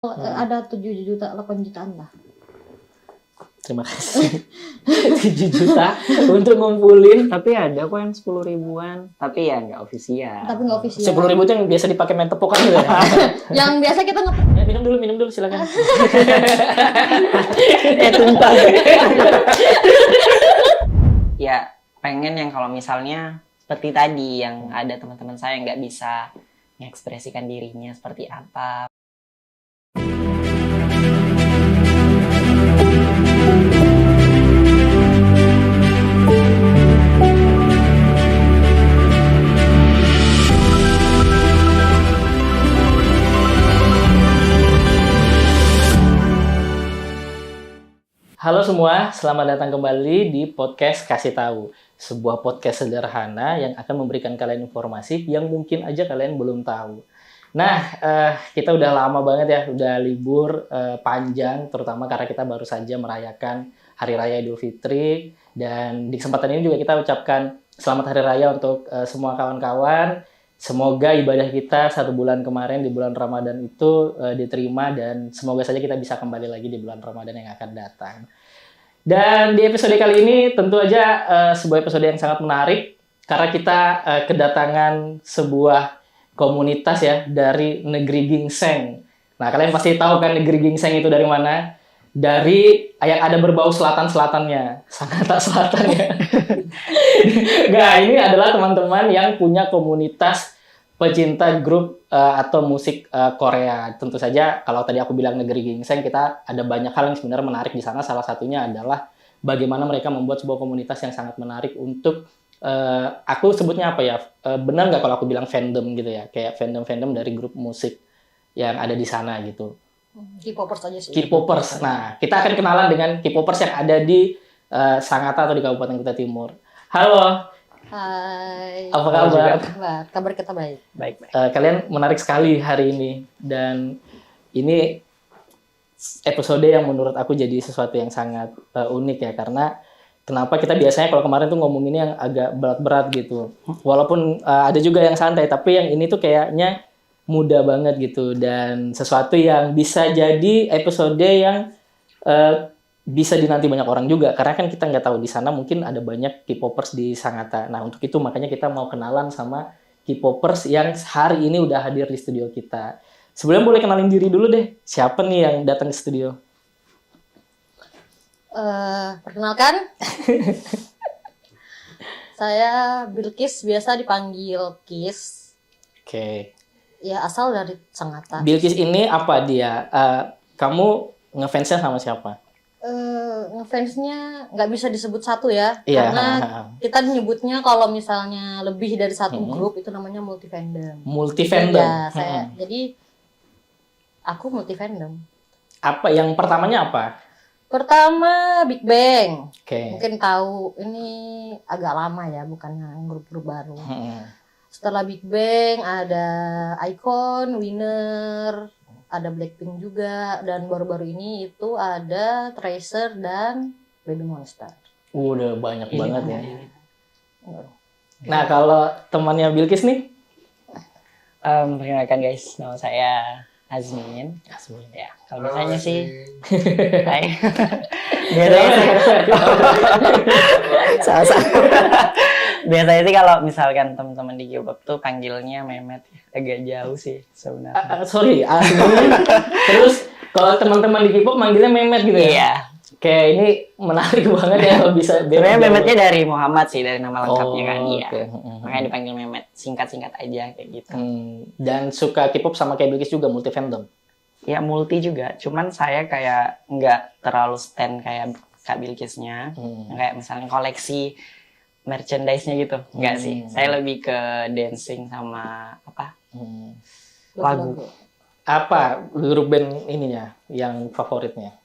Ada 7 juta, 8 jutaan lah. Terima kasih. 7 juta untuk ngumpulin. Tapi ada kok yang 10 ribuan. Tapi ya nggak ofisial. Tapi nggak ofisial. 10.000 itu yang biasa dipakai main tepokan gitu ya. Yang biasa kita Ya, minum dulu silakan. Tumpah. Ya pengen yang kalau misalnya seperti tadi yang ada teman-teman saya yang nggak bisa mengekspresikan dirinya seperti apa. Halo semua, selamat datang kembali di podcast Kasih Tahu. Sebuah podcast sederhana yang akan memberikan kalian informasi yang mungkin aja kalian belum tahu. Nah, kita udah lama banget ya, udah libur panjang, terutama karena kita baru saja merayakan Hari Raya Idul Fitri. Dan di kesempatan ini juga kita ucapkan selamat Hari Raya untuk semua kawan-kawan. Semoga ibadah kita 1 bulan kemarin di bulan Ramadan itu diterima dan semoga saja kita bisa kembali lagi di bulan Ramadan yang akan datang. Dan di episode kali ini tentu aja sebuah episode yang sangat menarik karena kita kedatangan sebuah komunitas ya dari negeri Gingseng. Nah, kalian pasti tahu kan negeri Gingseng itu dari mana? Dari yang ada berbau selatan-selatannya, Sangatta Selatannya. Nah, ini adalah teman-teman yang punya komunitas pecinta grup atau musik Korea. Tentu saja kalau tadi aku bilang negeri Gingseng, kita ada banyak hal yang sebenarnya menarik di sana. Salah satunya adalah bagaimana mereka membuat sebuah komunitas yang sangat menarik untuk aku sebutnya apa ya? Benar nggak kalau aku bilang fandom gitu ya? Kayak fandom dari grup musik yang ada di sana gitu. K-popers aja sih. K-popers. Nah, kita akan kenalan dengan K-popers yang ada di Sangatta atau di Kabupaten Kuta Timur. Halo. Hai. Apa kabar? Kabar kita baik. Baik. Kalian menarik sekali hari ini dan ini episode yang menurut aku jadi sesuatu yang sangat unik ya karena kenapa kita biasanya kalau kemarin tuh ngomongin yang agak berat-berat gitu. Walaupun ada juga yang santai tapi yang ini tuh kayaknya mudah banget gitu dan sesuatu yang bisa jadi episode yang bisa dinanti banyak orang juga karena kan kita nggak tahu di sana mungkin ada banyak K-popers di Sangatta. Nah untuk itu makanya kita mau kenalan sama K-popers yang hari ini udah hadir di studio kita. Sebelum boleh kenalin diri dulu deh, siapa nih yang datang ke studio? Perkenalkan, saya Bilkis, biasa dipanggil Kis. Oke. Ya asal dari Sangatta. Bilkis ini apa dia? Kamu ngefansnya sama siapa? Ngefansnya nggak bisa disebut satu ya, Iya. karena kita nyebutnya kalau misalnya lebih dari satu grup itu namanya multi fandom. Multi fandom. Ya, jadi aku multi fandom. Apa yang pertamanya apa? Pertama Big Bang. Oke. Mungkin tahu ini agak lama ya, bukan yang grup-grup baru. Setelah Big Bang ada Icon, Winner, ada Blackpink juga, dan baru-baru ini itu ada Tracer dan Baby Monster. Udah banyak banget ya. Nah kalau temannya Bilkis nih? Perkenalkan guys, nama saya Azmin. Ya, kalau biasanya sih. Hai. Biasanya sih kalau misalkan teman-teman di K-pop tuh panggilnya Mehmet, agak jauh sih sebenarnya. Sorry, Azmin. Terus kalau teman-teman di K-pop manggilnya Mehmet gitu ya? Iya. Kayak ini menarik banget ya kalau bisa. Sebenarnya Mehmetnya dari Muhammad sih, dari nama lengkapnya kan. Iya. Okay. Makanya dipanggil Mehmet, singkat-singkat aja kayak gitu. Dan suka K-pop sama kayak Bilkis juga, multi fandom? Ya multi juga, cuman saya kayak nggak terlalu stand kayak Kak Bilkisnya. Kayak misalnya koleksi merchandise-nya gitu, enggak sih. Saya lebih ke dancing sama apa? Lagu. Apa grup band ininya yang favoritnya?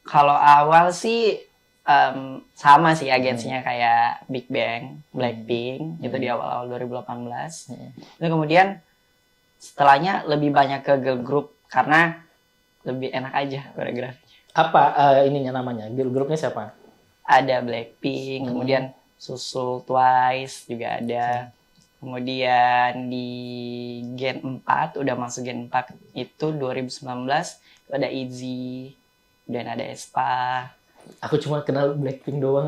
Kalau awal sih sama sih agensinya kayak Big Bang, Blackpink, itu di awal-awal 2018. Itu kemudian setelahnya lebih banyak ke girl group karena lebih enak aja koreografinya. Apa ininya namanya? Grupnya siapa? Ada Blackpink, kemudian susul Twice juga ada. Kemudian di Gen 4, udah masuk Gen 4 itu 2019 itu ada ITZY, dan ada aespa. Aku cuma kenal Blackpink doang.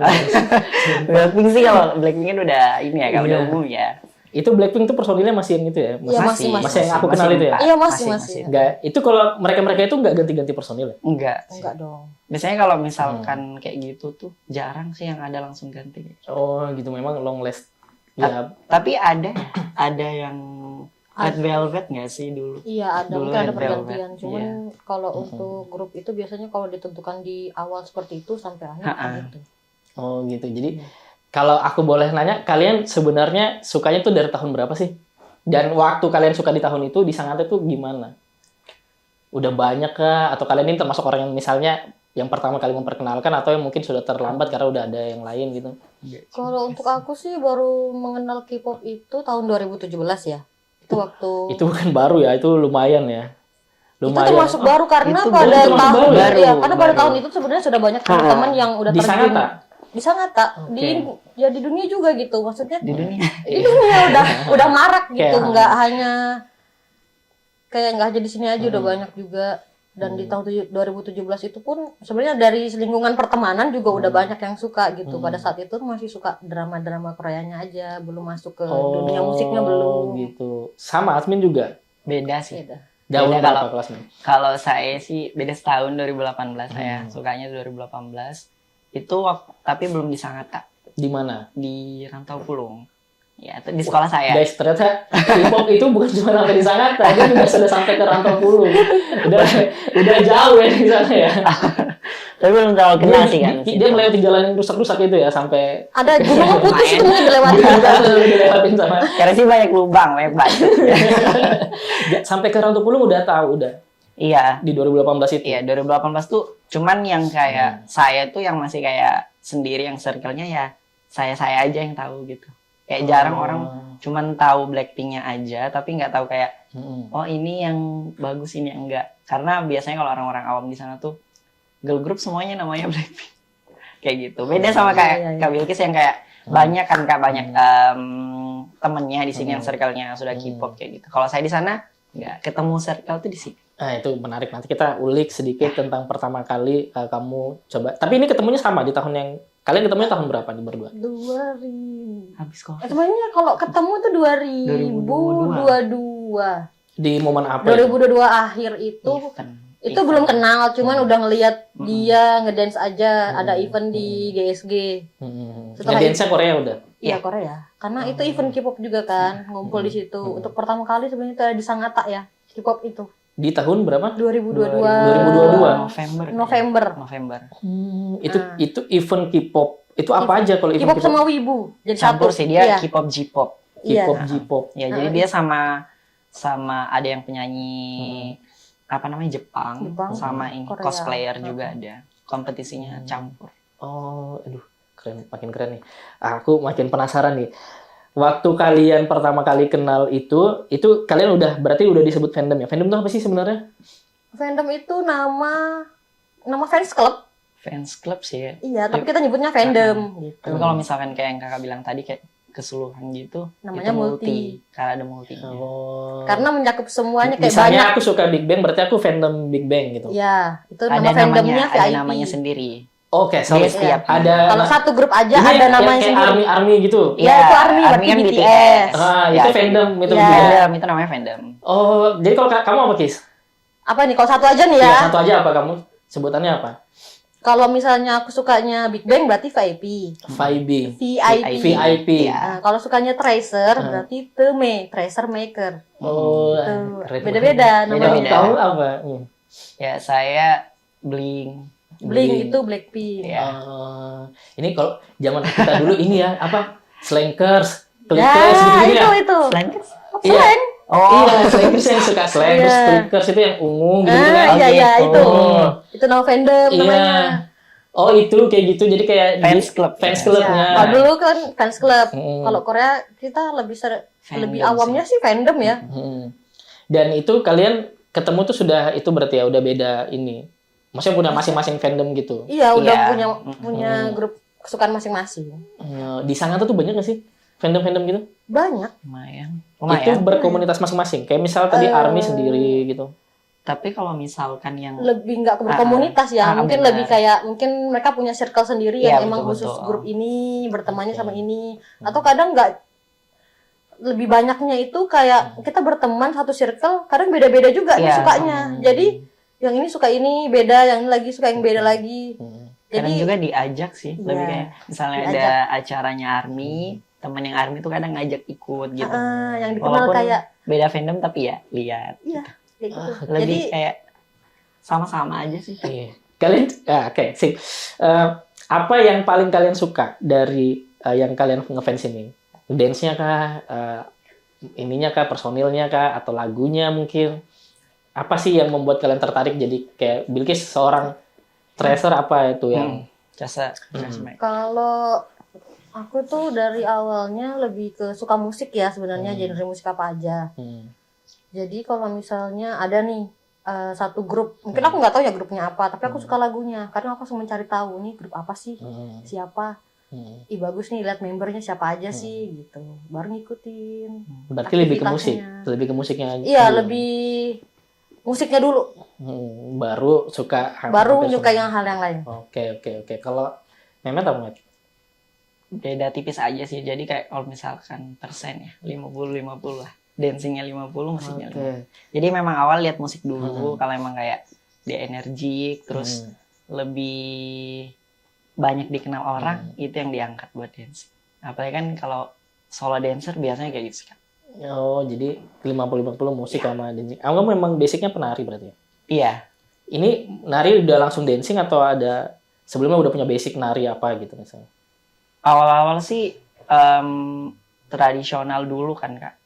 Blackpink sih, kalau Blackpink kan udah ini ya, kan Iya. udah umum ya. Itu Blackpink tuh personilnya masih yang itu ya? Iya, masih. yang aku kenal itu ya? Iya, masih. Enggak, itu kalau mereka itu enggak ganti-ganti personil ya? Enggak dong. biasanya kalau misalkan kayak gitu tuh jarang sih yang ada langsung ganti. Oh gitu, memang long last. Ya, Tapi ada yang Red Velvet nggak sih dulu? Iya, ada Dulu mungkin ada Red Velvet, pergantian. Cuman iya. kalau untuk grup itu biasanya kalau ditentukan di awal seperti itu sampai akhir gitu. oh gitu. Jadi kalau aku boleh nanya, kalian sebenarnya sukanya tuh dari tahun berapa sih? Dan waktu kalian suka di tahun itu di Sangatta tuh gimana? Udah banyak kah? Atau kalian ini termasuk orang yang misalnya yang pertama kali memperkenalkan, atau yang mungkin sudah terlambat karena udah ada yang lain gitu? Kalau untuk aku sih baru mengenal K-pop itu tahun 2017 ya. Itu waktu Itu bukan baru ya, itu lumayan ya. itu termasuk baru karena Itu pada termasuk tahun baru. ya, karena pada Baru. tahun itu sebenarnya sudah banyak teman-teman yang udah Di terjun Sangatta? di Sangatta, Oke. di dunia juga gitu. Maksudnya Di dunia. di dunia udah marak gitu, Kayak- nggak hanya kayak nggak aja di sini aja, udah banyak juga. Dan di tahun 2017 itu pun sebenarnya dari lingkungan pertemanan juga udah banyak yang suka gitu. Pada saat itu masih suka drama-drama Koreanya aja, belum masuk ke dunia musiknya belum. Gitu. Sama Asmin juga. Beda sih. Beda. Jauh Beda berapa kalau- kelasnya? Kalau saya sih beda setahun, 2018 saya. Sukanya 2018. Itu tapi belum di Sangatta, Di mana? di Rantau Pulung. Ya, itu di sekolah saya. Guys, ternyata K-pop itu bukan cuma sampai di Sangatta, dia juga sudah sampai ke Rantau Pulung. Udah jauh ya di sana ya. Tapi belum terlalu kenal sih kan. Dia melewati jalan yang rusak-rusak itu ya sampai Ada gunung putus itu mungkin dilewati. dilewatin sama Karena sih banyak lubang, banyak batu. sampai ke Rantau Pulung udah tahu udah Iya. di 2018 itu. Iya, 2018 tuh cuman yang kayak saya tuh yang masih kayak sendiri, yang circle-nya ya saya aja yang tahu gitu. Kayak jarang orang cuman tahu Blackpink-nya aja, tapi nggak tahu kayak oh ini yang bagus, ini yang enggak. Karena biasanya kalau orang-orang awam di sana tuh girl group semuanya namanya Blackpink. Kayak gitu. Beda sama kayak Iya. Kak Bilkis yang kayak banyak kan Kak, banyak temennya di sini yang circle-nya sudah K-pop kayak gitu. Kalau saya di sana nggak ketemu circle tuh di sini. Nah, itu menarik. Nanti kita ulik sedikit tentang pertama kali kamu coba. Tapi ini ketemunya sama di tahun yang kalian ketemunya tahun berapa nih berdua? 2000. Habis kok. Sebenarnya kalau ketemu tuh 2022. Di momen apa? itu? 2022 akhir itu belum kenal, cuman udah ngelihat dia ngedance aja, ada event di GSG. Setelah Ngedance-nya Korea udah. Iya, Korea. Karena itu event K-pop juga kan, ngumpul di situ. Untuk pertama kali sebenarnya itu ada di Sangatta ya, K-pop itu. Di tahun berapa? 2022. 2022. November. Itu event K-pop. Itu apa aja kalau event K-pop sama Wibu. Jadi Campur satu. sih dia, Iya. K-pop, J-pop. Iya. K-pop, J-pop. Ya, jadi dia sama ada yang penyanyi apa namanya Jepang, Jepang, sama ini Korea. cosplayer juga ada. Kompetisinya campur. Oh, aduh, keren, makin keren nih. Aku makin penasaran nih. Waktu kalian pertama kali kenal itu kalian berarti udah disebut fandom ya? Fandom itu apa sih sebenarnya? Fandom itu nama fans club. Fans club sih ya. Iya, tapi kita nyebutnya fandom gitu. Tapi kalau misalkan kayak yang kakak bilang tadi kayak keseluruhan gitu, Namanya itu multi. Karena ada multinya. Oh. Karena mencakup semuanya kayak Misalnya banyak. aku suka Big Bang, berarti aku fandom Big Bang gitu. Iya, itu Ada nama fandomnya namanya, ada VIP. namanya sendiri. Oke, sorry. Dia setiap Ada Kalau satu grup aja ini ada yang namanya kayak sendiri. army gitu. Iya, itu ARMY, berarti kan BTS. Ah, Ya, itu fandom itu Iya. juga. Fandom itu namanya fandom. Oh, jadi kalau kamu apa, Kis? Apa nih? Kalau satu aja nih Ya, ya. satu aja apa kamu? Sebutannya apa? Kalau misalnya aku sukanya Big Bang berarti VIP. VIP. VIP. VIP. Iya. Nah, kalau sukanya Tracer berarti Tracer Maker. Oh, Tuh. keren. Beda-beda namanya. Beda-beda. Tahu apa? Ya saya Blink. Blink itu Blackpink. Iya. Ini kalau zaman kita dulu ini ya, apa? Slankers, Ya, Clickers gitu-gitu ya. itu. Selain Iya. oh Iya, Slankers yang suka Slankers, Iya. Clickers itu yang ungu gitu kan. Ah, iya, gitu. itu. Itu nama fandom namanya. Iya. Oh, itu kayak gitu. Jadi kayak Fans club. Fans Ya. clubnya. Kalau dulu kan fans club. Mm. Kalau Korea kita lebih Fandom lebih sih. awamnya sih fandom ya. Dan itu kalian ketemu tuh sudah itu berarti ya udah beda ini. Maksudnya punya masing-masing fandom gitu. Iya, udah Iya. punya grup kesukaan masing-masing. Di sana tuh banyak gak sih fandom-fandom gitu? Banyak. Lumayan. Itu berkomunitas masing-masing. Kayak misal tadi ARMY sendiri gitu. Tapi kalau misalkan yang Lebih nggak berkomunitas ya, mungkin benar. lebih kayak mungkin mereka punya circle sendiri Iya, yang emang betul, khusus betul. grup ini bertemannya Oke. sama ini, atau kadang nggak, lebih banyaknya itu kayak kita berteman satu circle, kadang beda-beda juga nih Iya. sukanya. Jadi yang ini suka ini beda, yang ini lagi suka yang beda lagi. kadang Jadi juga diajak sih, Iya, lebih kayak misalnya diajak. ada acaranya ARMY, teman yang ARMY tuh kadang ngajak ikut gitu. yang dikenal Walaupun kayak beda fandom tapi ya lihat. iya kayak gitu. Lebih Jadi kayak sama-sama aja sih. Iya. Kalian, oke, sip. Apa yang paling kalian suka dari yang kalian ngefans ini? Dance-nya kah, ininya kah, personilnya kah, atau lagunya mungkin? Apa sih yang membuat kalian tertarik jadi kayak Bilkis seorang tracer apa itu yang? Jasa. kalau aku tuh dari awalnya lebih ke suka musik ya sebenarnya, genre musik apa aja. Jadi kalau misalnya ada nih satu grup, mungkin aku nggak tahu ya grupnya apa, tapi aku suka lagunya. Kadang aku langsung mencari tahu nih grup apa sih, siapa. Ih bagus nih, lihat membernya siapa aja sih gitu. Baru ngikutin. Berarti lebih ke musik, aktivitasnya. lebih ke musiknya. Iya, dulu. lebih musiknya dulu. Baru suka. Baru hampir nyuka semua. yang hal yang lain. Oke. Kalau Mehmet apa Mehmet? Beda tipis aja sih. Jadi kayak kalau misalkan persen ya 50-50 lah. Dancingnya 50, musiknya 50. Jadi memang awal lihat musik dulu. Kalau emang kayak dia energik, terus lebih banyak dikenal orang, itu yang diangkat buat dancing. Apalagi kan kalau solo dancer biasanya kayak gitu sih kan. Oh, jadi 50-50 musik sama dancing. Kamu memang basicnya penari berarti ya? Iya. Ini nari udah langsung dancing atau ada sebelumnya udah punya basic nari apa gitu misalnya? Awal-awal sih tradisional dulu kan Kak.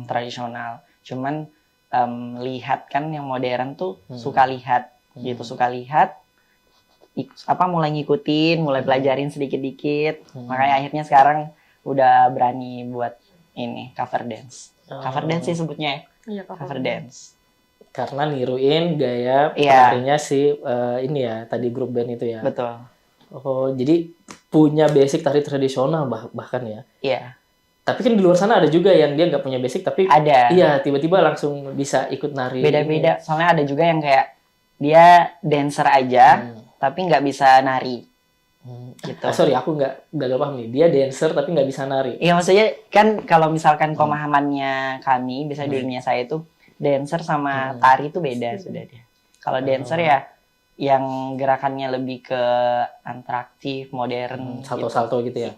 Tradisional. Cuman lihat kan yang modern tuh suka lihat gitu, suka lihat mulai ngikutin, mulai pelajarin sedikit-dikit. Makanya akhirnya sekarang udah berani buat ini cover dance. Cover dance sih sebutnya ya. Iya, Cover dance. Karena niruin gaya Iya. penarinya si ini ya, tadi grup band itu ya. Betul. Oh, jadi punya basic tari tradisional bahkan ya. Iya. Tapi kan di luar sana ada juga yang dia nggak punya basic tapi Ada. iya tiba-tiba langsung bisa ikut nari. Beda-beda. Soalnya ada juga yang kayak dia dancer aja tapi nggak bisa nari. Gitu. Sorry, aku nggak paham nih. Dia dancer tapi nggak bisa nari. Iya, maksudnya kan kalau misalkan pemahamannya kami, bisa di dunia saya itu dancer sama tari itu beda sudah dia. Kalau dancer ya yang gerakannya lebih ke interaktif, modern, Salto-salto gitu ya.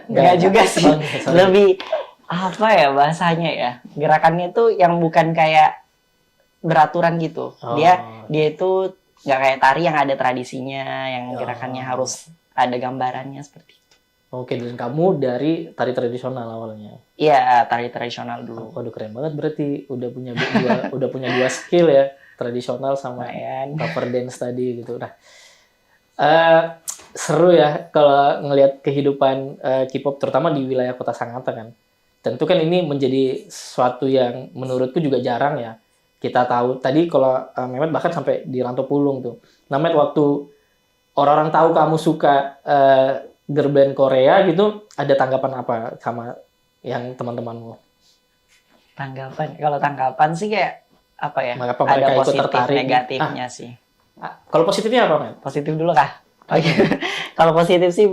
Nggak juga sih. Sorry. Lebih apa ya bahasanya ya? Gerakannya itu yang bukan kayak beraturan gitu. Dia itu nggak kayak tari yang ada tradisinya, yang gerakannya harus ada gambarannya seperti itu. Oke, dan kamu dari tari tradisional awalnya. Iya, tari tradisional dulu. Waduh, keren banget berarti udah punya dua skill ya, tradisional sama cover dance tadi gitu. Nah, seru ya kalau ngelihat kehidupan K-pop terutama di wilayah Kota Sangatta kan. Tentu kan ini menjadi sesuatu yang menurutku juga jarang ya. Kita tahu tadi kalau Mehmet bahkan sampai di Rantau Pulung tuh. Nah, Mehmet waktu orang-orang tahu kamu suka girl band Korea gitu, ada tanggapan apa sama yang teman-temanmu? Kalau tanggapan sih kayak apa ya? Mengapa ada mereka ikut positif tertarik? negatifnya sih. Kalau positifnya apa, Mehmet? Positif dulu kah? Oke. Kalau positif sih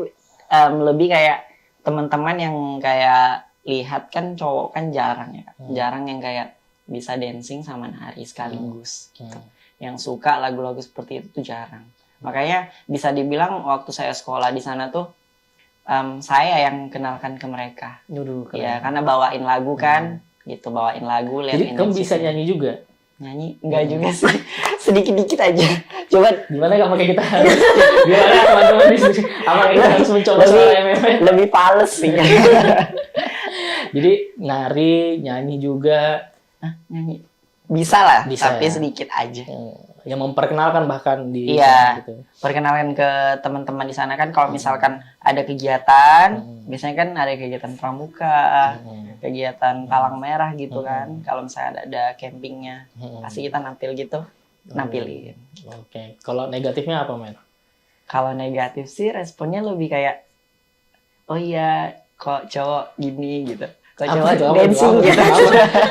lebih kayak teman-teman yang kayak lihat kan cowok kan jarang ya, jarang yang kayak bisa dancing sama nari sekaligus gitu. Yang suka lagu-lagu seperti itu tuh jarang. Makanya bisa dibilang waktu saya sekolah di sana tuh saya yang kenalkan ke mereka. Ya, karena bawain lagu kan, gitu, bawain lagu, lihat. Jadi kamu bisa nyanyi juga? Nyanyi? Enggak juga sih. Sedikit-dikit aja. Coba gimana kalau kita harus gimana teman-teman di sini? Apa kita harus mencoba suara MFN? Lebih pales sih. Jadi nyanyi juga. Nyanyi bisa lah, bisa, tapi ya? sedikit aja. Yang memperkenalkan bahkan di iya, gitu. Perkenalkan ke teman-teman di sana kan kalau misalkan ada kegiatan, biasanya kan ada kegiatan pramuka, kegiatan palang merah gitu kan. Kalau misalnya ada campingnya, pasti kita nampil gitu, nampilin. Oke. Kalau negatifnya apa, Men? Kalau negatif sih responnya lebih kayak, oh iya, kok cowok gini gitu, kok Apa cowok itu? Apa itu? dancing Apa itu? gitu.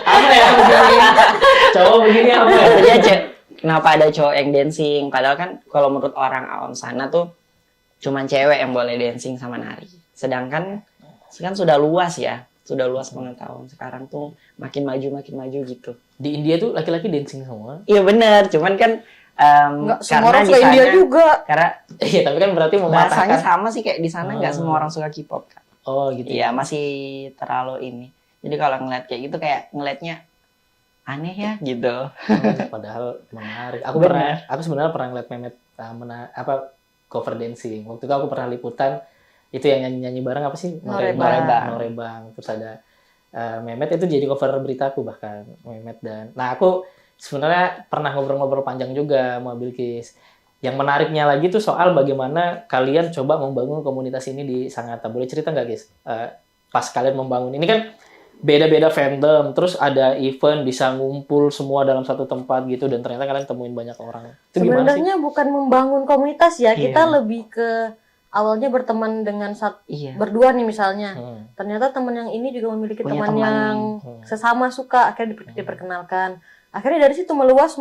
Apa ya begini? Cowok begini apa ya? Maksudnya kenapa ada cowok yang dancing? Padahal kan kalau menurut orang awam sana tuh cuman cewek yang boleh dancing sama nari. Sedangkan kan sudah luas ya, sudah luas pengetahuan. Sekarang tuh makin maju gitu. Di India tuh laki-laki dancing semua. Iya benar, cuman kan Nggak semua orang di suka India sana- juga. Karena Iya, tapi kan berarti bahasanya mematahkan. sama sih kayak di sana nggak Hmm. semua orang suka K-pop kan. Oh gitu. Iya masih terlalu ini. Jadi kalau ngeliat kayak gitu kayak ngeliatnya aneh ya gitu. Padahal menarik. Aku Benar. aku sebenarnya pernah ngeliat Mehmet cover dancing. Waktu itu aku pernah liputan itu yang nyanyi bareng apa sih? Norebang. Norebang. Terus ada Mehmet itu jadi cover beritaku bahkan Mehmet dan. Nah aku sebenarnya pernah ngobrol-ngobrol panjang juga sama Bilkis. Yang menariknya lagi tuh soal bagaimana kalian coba membangun komunitas ini di Sangatta. Boleh cerita nggak, guys? Pas kalian membangun ini kan beda-beda fandom, terus ada event bisa ngumpul semua dalam satu tempat gitu, dan ternyata kalian temuin banyak orang. Itu gimana sih? Sebenarnya bukan membangun komunitas ya, kita Iya. lebih ke awalnya berteman dengan Iya. berdua nih misalnya. Hmm. Ternyata teman yang ini juga memiliki Punya teman teman. yang Hmm. sesama suka, akhirnya diperkenalkan. Akhirnya dari situ meluas,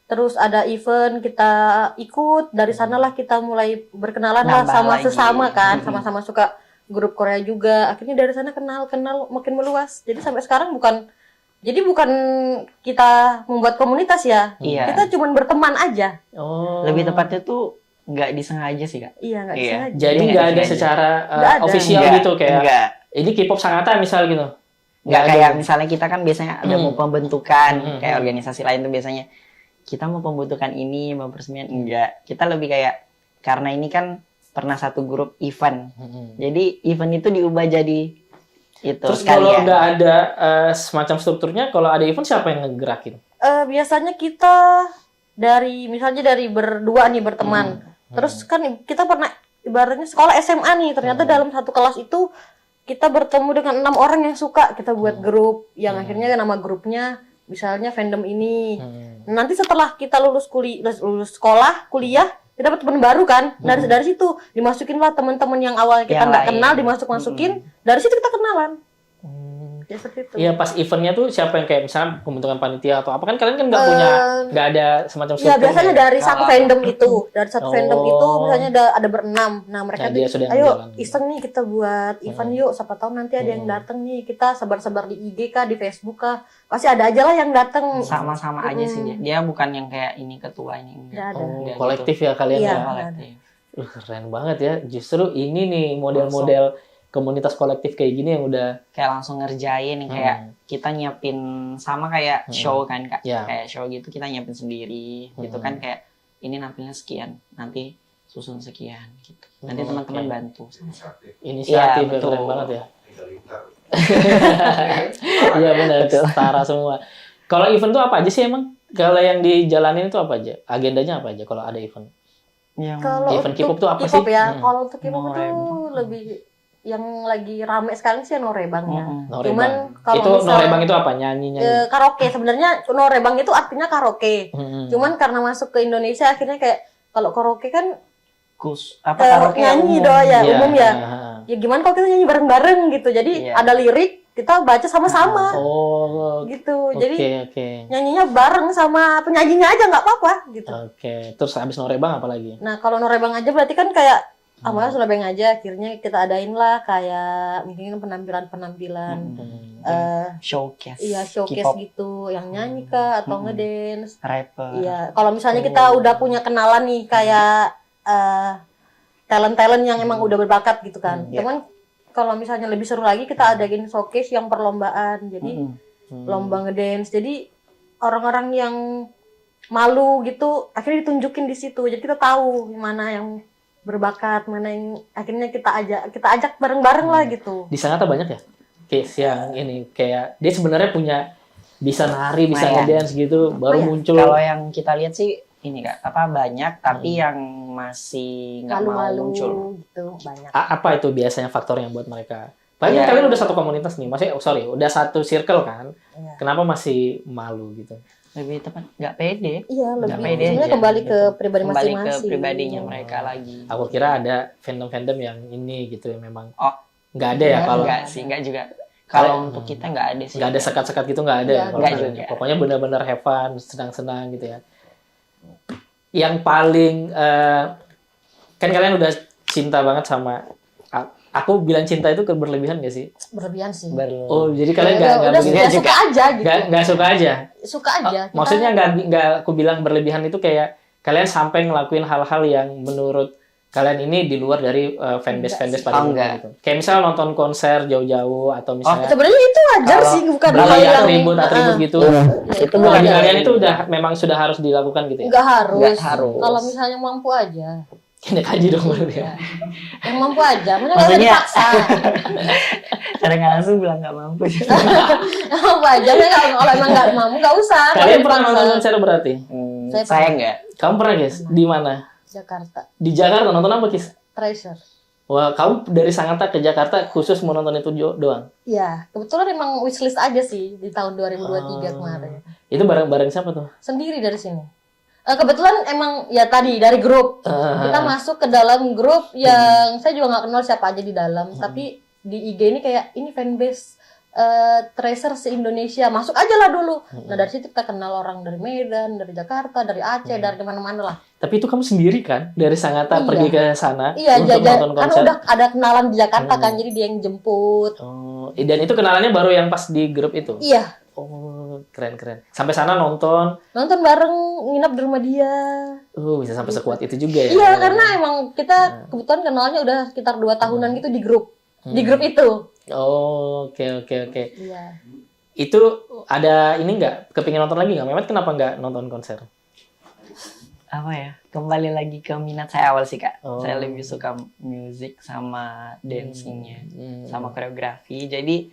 terus ada event kita ikut, dari sanalah kita mulai berkenalan lah Nambah sama lagi. sesama kan, Mm-mm. sama-sama suka grup Korea juga. Akhirnya dari sana kenal makin meluas. Jadi sampai sekarang bukan kita membuat komunitas ya. Iya. Kita cuma berteman aja. Oh. Lebih tepatnya tuh nggak disengaja sih kak. Iya, nggak Iya. disengaja. Jadi Nggak nggak ada disengaja. secara Nggak ada. official Nggak, gitu kayak nggak. ini K-pop Sangatta misal gitu. Nggak ada. kayak misalnya kita kan biasanya ada mau pembentukan kayak Hmm. organisasi lain tuh biasanya kita mau pembentukan ini mau peresmian enggak, kita lebih kayak karena ini kan pernah satu grup event, Hmm. jadi event itu diubah jadi itu Terus kalau sekalian. nggak ada semacam strukturnya, kalau ada event siapa yang ngegerakin? Biasanya kita misalnya dari berdua nih berteman. Terus kan kita pernah ibaratnya sekolah SMA nih, ternyata dalam satu kelas itu kita bertemu dengan 6 orang yang suka, kita buat grup yang akhirnya nama grupnya misalnya fandom ini. Nanti setelah kita lulus sekolah, kuliah, kita dapat teman baru kan. Dari situ dimasukinlah teman-teman yang awalnya kita Yang nggak lain. kenal, dimasukin. Dari situ kita kenalan. Ya seperti itu. Iya, pas eventnya tuh siapa yang kayak misalnya pembentukan panitia atau apa, kan kalian kan nggak ada semacam Iya, struktur. biasanya dari satu fandom itu. Dari satu Oh. fandom itu misalnya ada berenam. Nah, mereka Nah, dia sudah ayo menjalankan. iseng nih kita buat event yuk. Siapa tahu nanti ada yang datang nih. Kita sebar-sebar di IG kah, di Facebook kah. Pasti ada aja lah yang datang. Sama-sama aja sih dia bukan yang kayak ini ketua ini Nggak enggak. ada. Oh, Nggak kolektif ya kalian Iya. ya. Kolektif. Keren banget ya. Justru ini nih model-model komunitas kolektif kayak gini yang udah Kayak langsung ngerjain yang kayak kita nyiapin sama kayak show kan kak, Ya. kayak show gitu kita nyiapin sendiri gitu kan, kayak ini nampilnya sekian, nanti susun sekian gitu, nanti teman-teman oke. bantu. inisiatif Iya, ya, keren betul. banget ya. Iya benar, setara semua. Kalau event tuh apa aja sih emang? Kalau yang dijalanin itu apa aja? Agendanya apa aja kalau ada event? Kalau Event untuk K-pop tuh apa K-pop sih? ya, kalau untuk K-pop itu Norebang. lebih yang lagi rame sekarang sih Norebang ya. Norebang. Cuman kalau itu misal Norebang itu apa? Nyanyi-nyanyi? karaoke, sebenarnya Norebang itu artinya karaoke. Cuman karena masuk ke Indonesia akhirnya kayak kalau karaoke kan karaoke nyanyi umum. doang ya, Iya, umum ya. ah. Ya gimana kalau kita nyanyi bareng-bareng gitu. Jadi Iya. ada lirik, kita baca sama-sama Oh, gitu. oke, Jadi oke. nyanyinya bareng sama penyanyinya aja nggak apa-apa gitu. Oke, terus habis Norebang apa lagi? Nah, kalau Norebang aja berarti kan kayak awalnya Norebang aja, akhirnya kita adain lah kayak mungkin penampilan-penampilan Showcase, iya showcase K-pop, gitu, yang nyanyi kah atau ngedance. rapper. Iya, kalau misalnya kita udah punya kenalan nih kayak talent-talent yang emang udah berbakat gitu kan. Iya. Cuman kalau misalnya lebih seru lagi kita adain showcase yang perlombaan. Jadi lomba ngedance. Jadi orang-orang yang malu gitu akhirnya ditunjukin di situ. Jadi kita tahu mana yang berbakat, mana yang akhirnya kita ajak bareng-bareng lah gitu. Di Sangatta banyak ya? Case yang ini kayak dia sebenarnya punya bisa nari, bisa Lumayan. ngedance gitu, baru Lumayan. muncul. Kalau yang kita lihat sih ini kak, banyak tapi yang masih nggak mau Malu-malu muncul. gitu banyak. Apa itu biasanya faktor yang buat mereka? Paling Iya. kalian udah satu komunitas nih, maksudnya udah satu circle kan? Iya. Kenapa masih malu gitu? Lebih tepat nggak pede. Iya, lebih Nggak pede sebenarnya aja, kembali ke gitu. pribadi Kembali ke masing-masing. pribadinya mereka lagi. Aku kira ada fandom-fandom yang ini gitu yang memang Oh, Nggak ada ya kalau Enggak sih, enggak juga. Kalau untuk kita enggak ada sih. nggak ada sekat-sekat gitu nggak ada ya kalau Nggak kalian? juga. Pokoknya benar-benar have fun, senang-senang gitu ya. Yang paling kan kalian udah cinta banget sama aku bilang cinta itu berlebihan nggak sih? Berlebihan sih. Oh jadi kalian nggak udah begitu? suka aja gitu. Nggak suka aja. Suka aja. Kita- Maksudnya nggak aku bilang berlebihan itu kayak kalian sampai ngelakuin hal-hal yang menurut kalian ini di luar dari fanbase pada Oh, umumnya enggak. gitu. Kayak misalnya nonton konser jauh-jauh atau misalnya sebenarnya itu wajar Kalau sih, bukan beli hal yang atribut gitu. Itu Bagi bukan kalian itu memang sudah harus dilakukan gitu ya. nggak harus. Nggak harus. Kalau misalnya mampu aja. Kayaknya kaji dong berarti ya. Yang mampu aja, maksudnya nggak usah Maksudnya- dipaksa. Cara nggak langsung bilang nggak mampu. Yang mampu aja, maksudnya kalau emang nggak mampu nggak usah. nggak Kalian usah pernah dipaksa. nonton konser berarti? Saya enggak. Kamu pernah guys? Di mana? Jakarta, Di Jakarta nonton apa guys? Treasure. Wah, kamu dari Sangatta ke Jakarta khusus mau nonton itu doang? Iya, kebetulan emang wishlist aja sih di tahun 2023 Oh. kemarin. Itu bareng-bareng siapa tuh? Sendiri dari sini. Kebetulan emang ya tadi dari grup. Kita masuk ke dalam grup yang saya juga nggak kenal siapa aja di dalam, tapi di IG ini kayak ini fanbase Tracer se-Indonesia, masuk aja lah dulu. Nah dari situ kita kenal orang dari Medan, dari Jakarta, dari Aceh, dari mana-mana lah. Tapi itu kamu sendiri kan dari Sangatta Iya. pergi ke sana Iya, untuk nonton kan konser? udah ada kenalan di Jakarta kan, jadi dia yang jemput. Oh, dan itu kenalannya baru yang pas di grup itu? Iya, Oh, keren-keren. Sampai sana nonton, nonton bareng, nginap di rumah dia. bisa sampai sekuat itu juga ya? Iya, karena emang kita kebetulan kenalnya udah sekitar 2 tahunan gitu di grup. Di grup itu. Oh, oke. Iya. Itu ada ini nggak? Kepingin nonton lagi nggak? Mehmet kenapa nggak nonton konser? Apa ya? Kembali lagi ke minat saya awal sih kak. Oh. Saya lebih suka musik sama dancingnya, sama koreografi. Jadi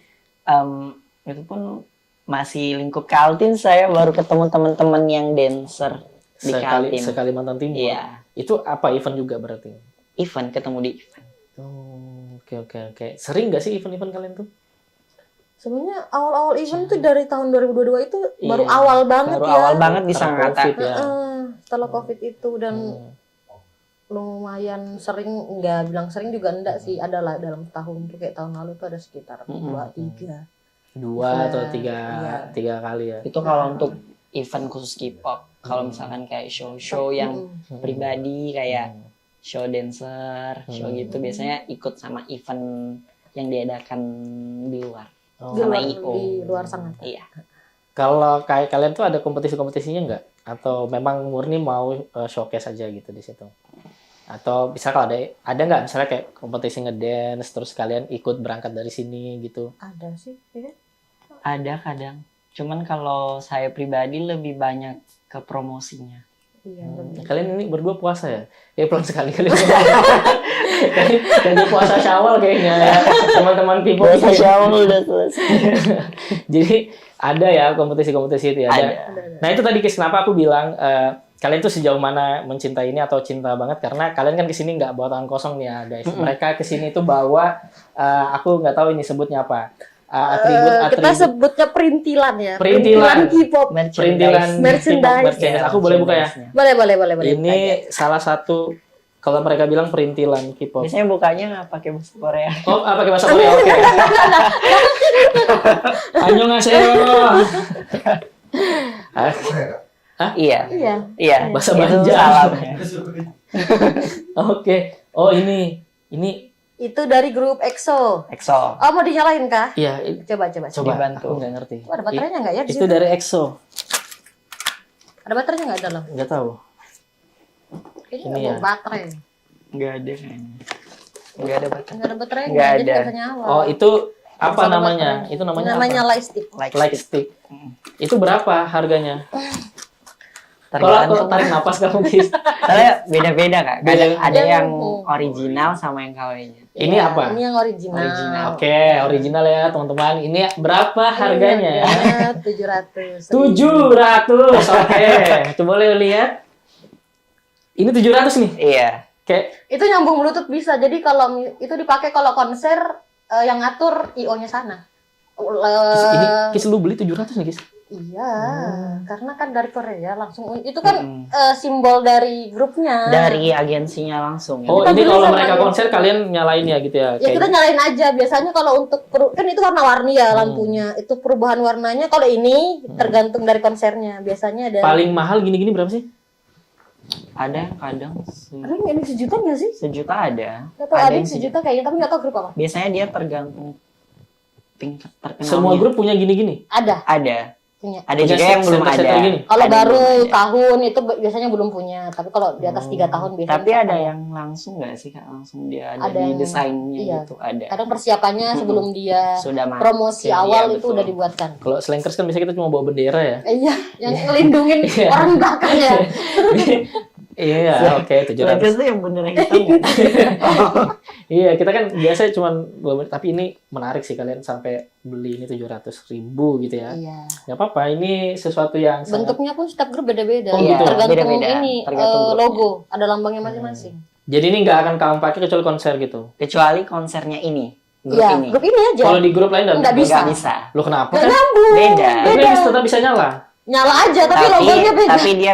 itu pun masih lingkup Kaltim, saya baru ketemu teman-teman yang dancer di Kaltim. Sekali Kalimantan Timur. Iya. Itu apa event juga berarti? Event, ketemu di event. Oh, oke. Sering nggak sih event-event kalian tuh? Sebenarnya awal-awal event tuh dari tahun 2022 itu baru Iya, awal banget Baru ya. awal banget di Karena Sangatta. COVID ya. Setelah COVID itu dan lumayan sering, nggak bilang sering juga enggak sih, ada lah dalam tahun tuh kayak tahun lalu tuh ada sekitar 2-3. 2 atau Iya. 3 kali ya. Itu kalau untuk event khusus K-pop. Kalau misalkan kayak show-show yang pribadi kayak show dancer, show gitu biasanya ikut sama event yang diadakan di luar. Di Sama luar, IO. di luar Sangatta. Iya. Kalau kayak kalian tuh ada kompetisi-kompetisinya nggak? Atau memang murni mau showcase aja gitu di situ? Atau bisa kalau ada nggak misalnya kayak kompetisi ngedance terus kalian ikut berangkat dari sini gitu? Ada sih, ya. Ada kadang. Cuman kalau saya pribadi lebih banyak ke promosinya. Iya, lebih. Kalian ini berdua puasa ya? Ya pulang sekali kali. Jadi puasa Syawal kayaknya ya. Teman-teman people. udah selesai. Jadi ada ya kompetisi-kompetisi itu ya. Ada. Nah itu tadi Kis, kenapa aku bilang kalian tuh sejauh mana mencintai ini atau cinta banget, karena kalian kan kesini nggak bawa tangan kosong nih ya guys. Mereka kesini tuh bawa aku nggak tahu ini sebutnya apa, Kita atribut sebutnya perintilan ya. Perintilan. K-pop. perintilan Merchandise. K-pop. Aku boleh buka ya? Boleh. Ini salah satu, kalau mereka bilang perintilan K-pop. Biasanya bukanya nggak pakai bahasa Korea. Oh, pakai bahasa Korea, oke. Annyeonghaseyo. Iya. Iya. Iya. Bahasa Itu Banjar. salamnya. Oke. Oh ini Itu dari grup EXO. EXO. Oh, mau dinyalain kah? iya Coba. coba. Dibantu. Aku nggak ngerti. Oh, ada baterainya nggak ya di Itu situ? dari EXO. Ada baterainya nggak dalam? Nggak tahu. Kayaknya Ini nggak ya. bawa baterai. Nggak ada kayaknya. Nggak ada baterai. Nggak ada baterainya, Nggak jadi ada. nggak bisa nyala. Oh itu apa Ada namanya? baterai. Itu namanya Namanya apa? light stick. Light stick. Itu berapa harganya? Kalau Tergantung. aku tarik napas kamu Kis. Soalnya beda-beda kak. Kadang Beda. ada yang Hmm. original sama yang KW-nya. Ini Iya, apa? Ini yang original. Original. Oke, original ya teman-teman. Ini berapa harganya? Harganya 700. 700. Oke. Coba boleh lihat. Ini 700 nih. Iya. Kayak Itu nyambung Bluetooth bisa. Jadi kalau itu dipakai kalau konser yang ngatur IO-nya sana. Kis, ini Kis lu beli 700 nih Kis. Iya, karena kan dari Korea langsung itu kan simbol dari grupnya. Dari agensinya langsung ya. Oh, Kita ini beli kalau sama mereka dia. konser kalian nyalain ya gitu ya? Ya kita nyalain aja. Biasanya kalau untuk kan itu warna-warni ya lampunya. Itu perubahan warnanya. Kalau ini tergantung dari konsernya. Biasanya ada. Paling mahal gini-gini berapa sih? Ada kadang Ada yang sejuta nggak sih? sejuta ada. Atau ada yang sejuta kayaknya, tapi nggak tahu grup apa. Biasanya dia tergantung tingkat terkenalnya. Semua grup punya gini-gini? Ada ada. punya. Ada juga yang belum ada. center-center gini? Kalau Ada baru belum ada. tahun itu biasanya belum punya. Tapi kalau di atas 3 tahun biasanya. Tapi ada punya. yang langsung nggak sih Kak? Langsung dia ada, Ada di yang- desainnya iya. gitu. Ada. Kadang persiapannya sebelum dia Sudah masuk. promosi Iya, awal itu betul. udah dibuatkan. Kalau slankers kan biasanya kita cuma bawa bendera ya? Iya, yang ngelindungin Iya. orang belakang ya. Iya, oke, 700. Lakers tuh yang bener hitam nggak? Iya, kita kan biasa cuma tapi ini menarik sih kalian sampai beli ini 700.000 gitu ya. Iya. Nggak apa-apa, ini sesuatu yang sangat... Bentuknya pun setiap grup beda-beda. Oh, gitu. Tergantung Beda-beda. ini Tergantung grupnya. logo, ada lambangnya masing-masing. Jadi ini nggak akan kamu pakai kecuali konser gitu. Kecuali konsernya ini. Grup Iya, ini. grup ini aja. Kalau di grup lain Nggak bisa. Nggak bisa. Lo kenapa Nggak kan? nyambung. Beda. Tapi kan tetap bisa nyala. Nyala aja, tapi logonya beda. Tapi dia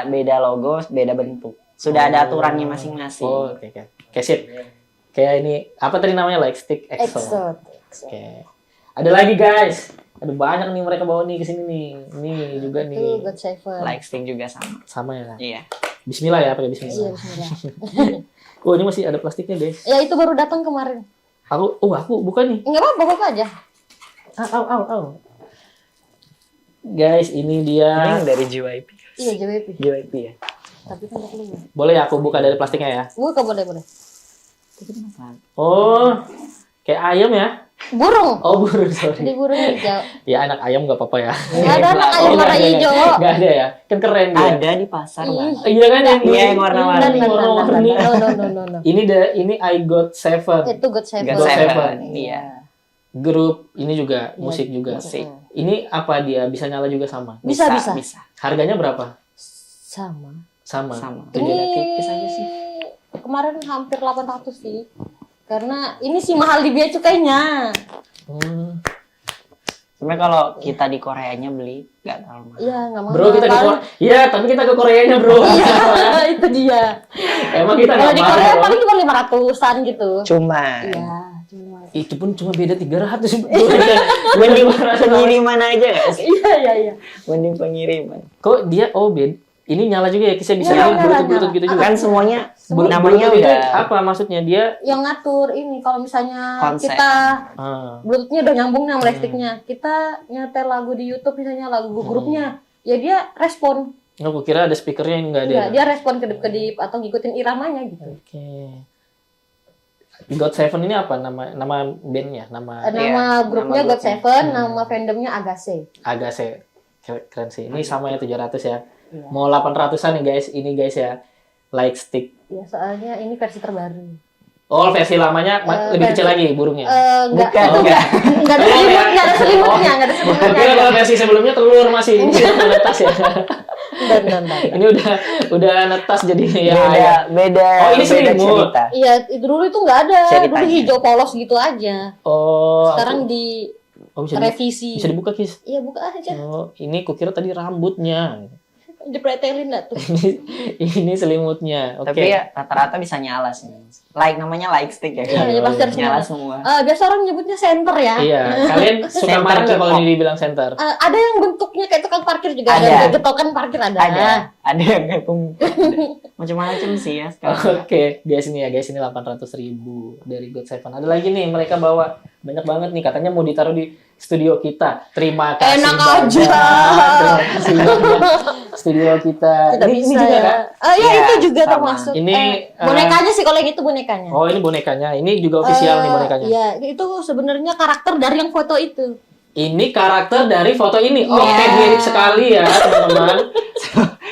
beda logo, beda bentuk. Sudah ada aturannya masing-masing. Oh, oke. Kayak sip. Kayak ini, apa tadi namanya? Lightstick EXO. Exo. Oke. Ada lagi guys. Ada banyak nih mereka bawa nih ke sini nih. Ini juga Itu nih. God Seven. Lightstick juga sama. Sama ya. Iya. Bismillah ya, pakai Iya, bismillah. bismillah. Oh, ini masih ada plastiknya, guys. Ya itu baru datang kemarin. Aku buka nih. Enggak apa-apa, bapak aja. Au. Guys, ini Ini dia. yang dari JYP. Iya, JWP. JYP ya. Tapi kan nggak keluar. Boleh ya aku buka dari plastiknya ya? Buka boleh. Oh, kayak ayam ya? Burung. Oh, burung, sorry. Jadi burung hijau. Ya, anak ayam nggak apa-apa ya. Nggak ada anak ayam nggak warna ada ya? hijau. Nggak ada ya? Kan keren dia. Ada di pasar, Bang. Iya kan yang Iya, yang warna-warni. warna-warni. No. Ini I Got Seven. Itu God Seven. God Seven. Seven. Iya. Grup ini juga musik juga. Musik. Ini apa dia bisa nyala juga sama? Bisa. Harganya berapa? Sama. Sama. Tujuh Ini tipis aja sih. kemarin hampir 800 sih. Karena ini sih mahal di bea cukainya. Hmm. Sebenarnya kalau kita di Koreanya beli nggak terlalu mahal. Iya, nggak mahal. Bro, kita ke Korea. Iya, tapi kita ke Koreanya, Bro. Iya, itu dia. Emang kita Kalau nggak di mahal. Korea Bro. paling cuma 500-an gitu. Cuma Iya, cuma. Itu pun cuma beda 300. mending pengiriman aja nggak sih? Iya. Mending pengiriman. Kok dia beda? Ini nyala juga ya, kisah bisa Nyala, ini bluetooth gitu juga. Kan semuanya Namanya namanya itu udah apa maksudnya dia? Yang ngatur ini kalau misalnya Konsep. kita Ah, Bluetooth-nya udah nyambung nih sama lightstick-nya. Kita nyetel lagu di YouTube misalnya lagu grupnya, ya dia respon. aku kira ada speakernya yang enggak ada. Enggak, dia respon kedip-kedip atau ngikutin iramanya gitu. Oke. God Seven ini apa nama bandnya? Nama Nama grupnya nama God grupnya. Seven, nama fandomnya Agase. Agase. Keren sih. Ini sama ya 700 ya. Iya. Mau 800-an nih guys. Ini guys ya. Lightstick. Ya soalnya ini versi terbaru. Oh, versi lamanya lebih kecil lagi burungnya. Enggak, Bukan, itu enggak. Enggak ada selimutnya, enggak ada selimutnya, enggak ada Kira selimutnya. kalau versi sebelumnya telur masih ini netas ya. Enggak. Ini udah netas jadi ya. beda Oh, ini beda selimut. cerita. Iya, itu dulu itu enggak ada. Dulu Ceritanya. hijau polos gitu aja. Oh. Sekarang di bisa revisi. bisa dibuka, Kis. Iya, buka aja. Oh, ini kukira tadi rambutnya. Dipretelin enggak tuh? ini selimutnya. Oke. Tapi ya rata-rata bisa nyala sih. Namanya lightstick ya. Iya, pasti harus nyala nyala. semua. Biasa orang nyebutnya center ya. Iya, kalian suka Center marah nggak kalau K-pop. ini dibilang center? Ada yang bentuknya kayak tukang parkir juga Ada. ada. Getokan parkir ada. Ada yang kayak macam-macam sih ya sekarang. Oke, guys ini ya, guys ini 800.000 dari God Seven. Ada lagi nih, mereka bawa banyak banget nih, katanya mau ditaruh di studio kita. Terima kasih Enak banyak. aja. Terima kasih banyak. Studio kita. Tidak ini bisa juga ya. kan? Iya, Iya, itu juga sama. termasuk. Ini, bonekanya sih kalau yang itu bonekanya. Oh, ini bonekanya. Ini juga official nih bonekanya. Iya, itu sebenarnya karakter dari yang foto itu. Ini karakter dari foto ini. Oke, Iya. mirip sekali ya, teman-teman.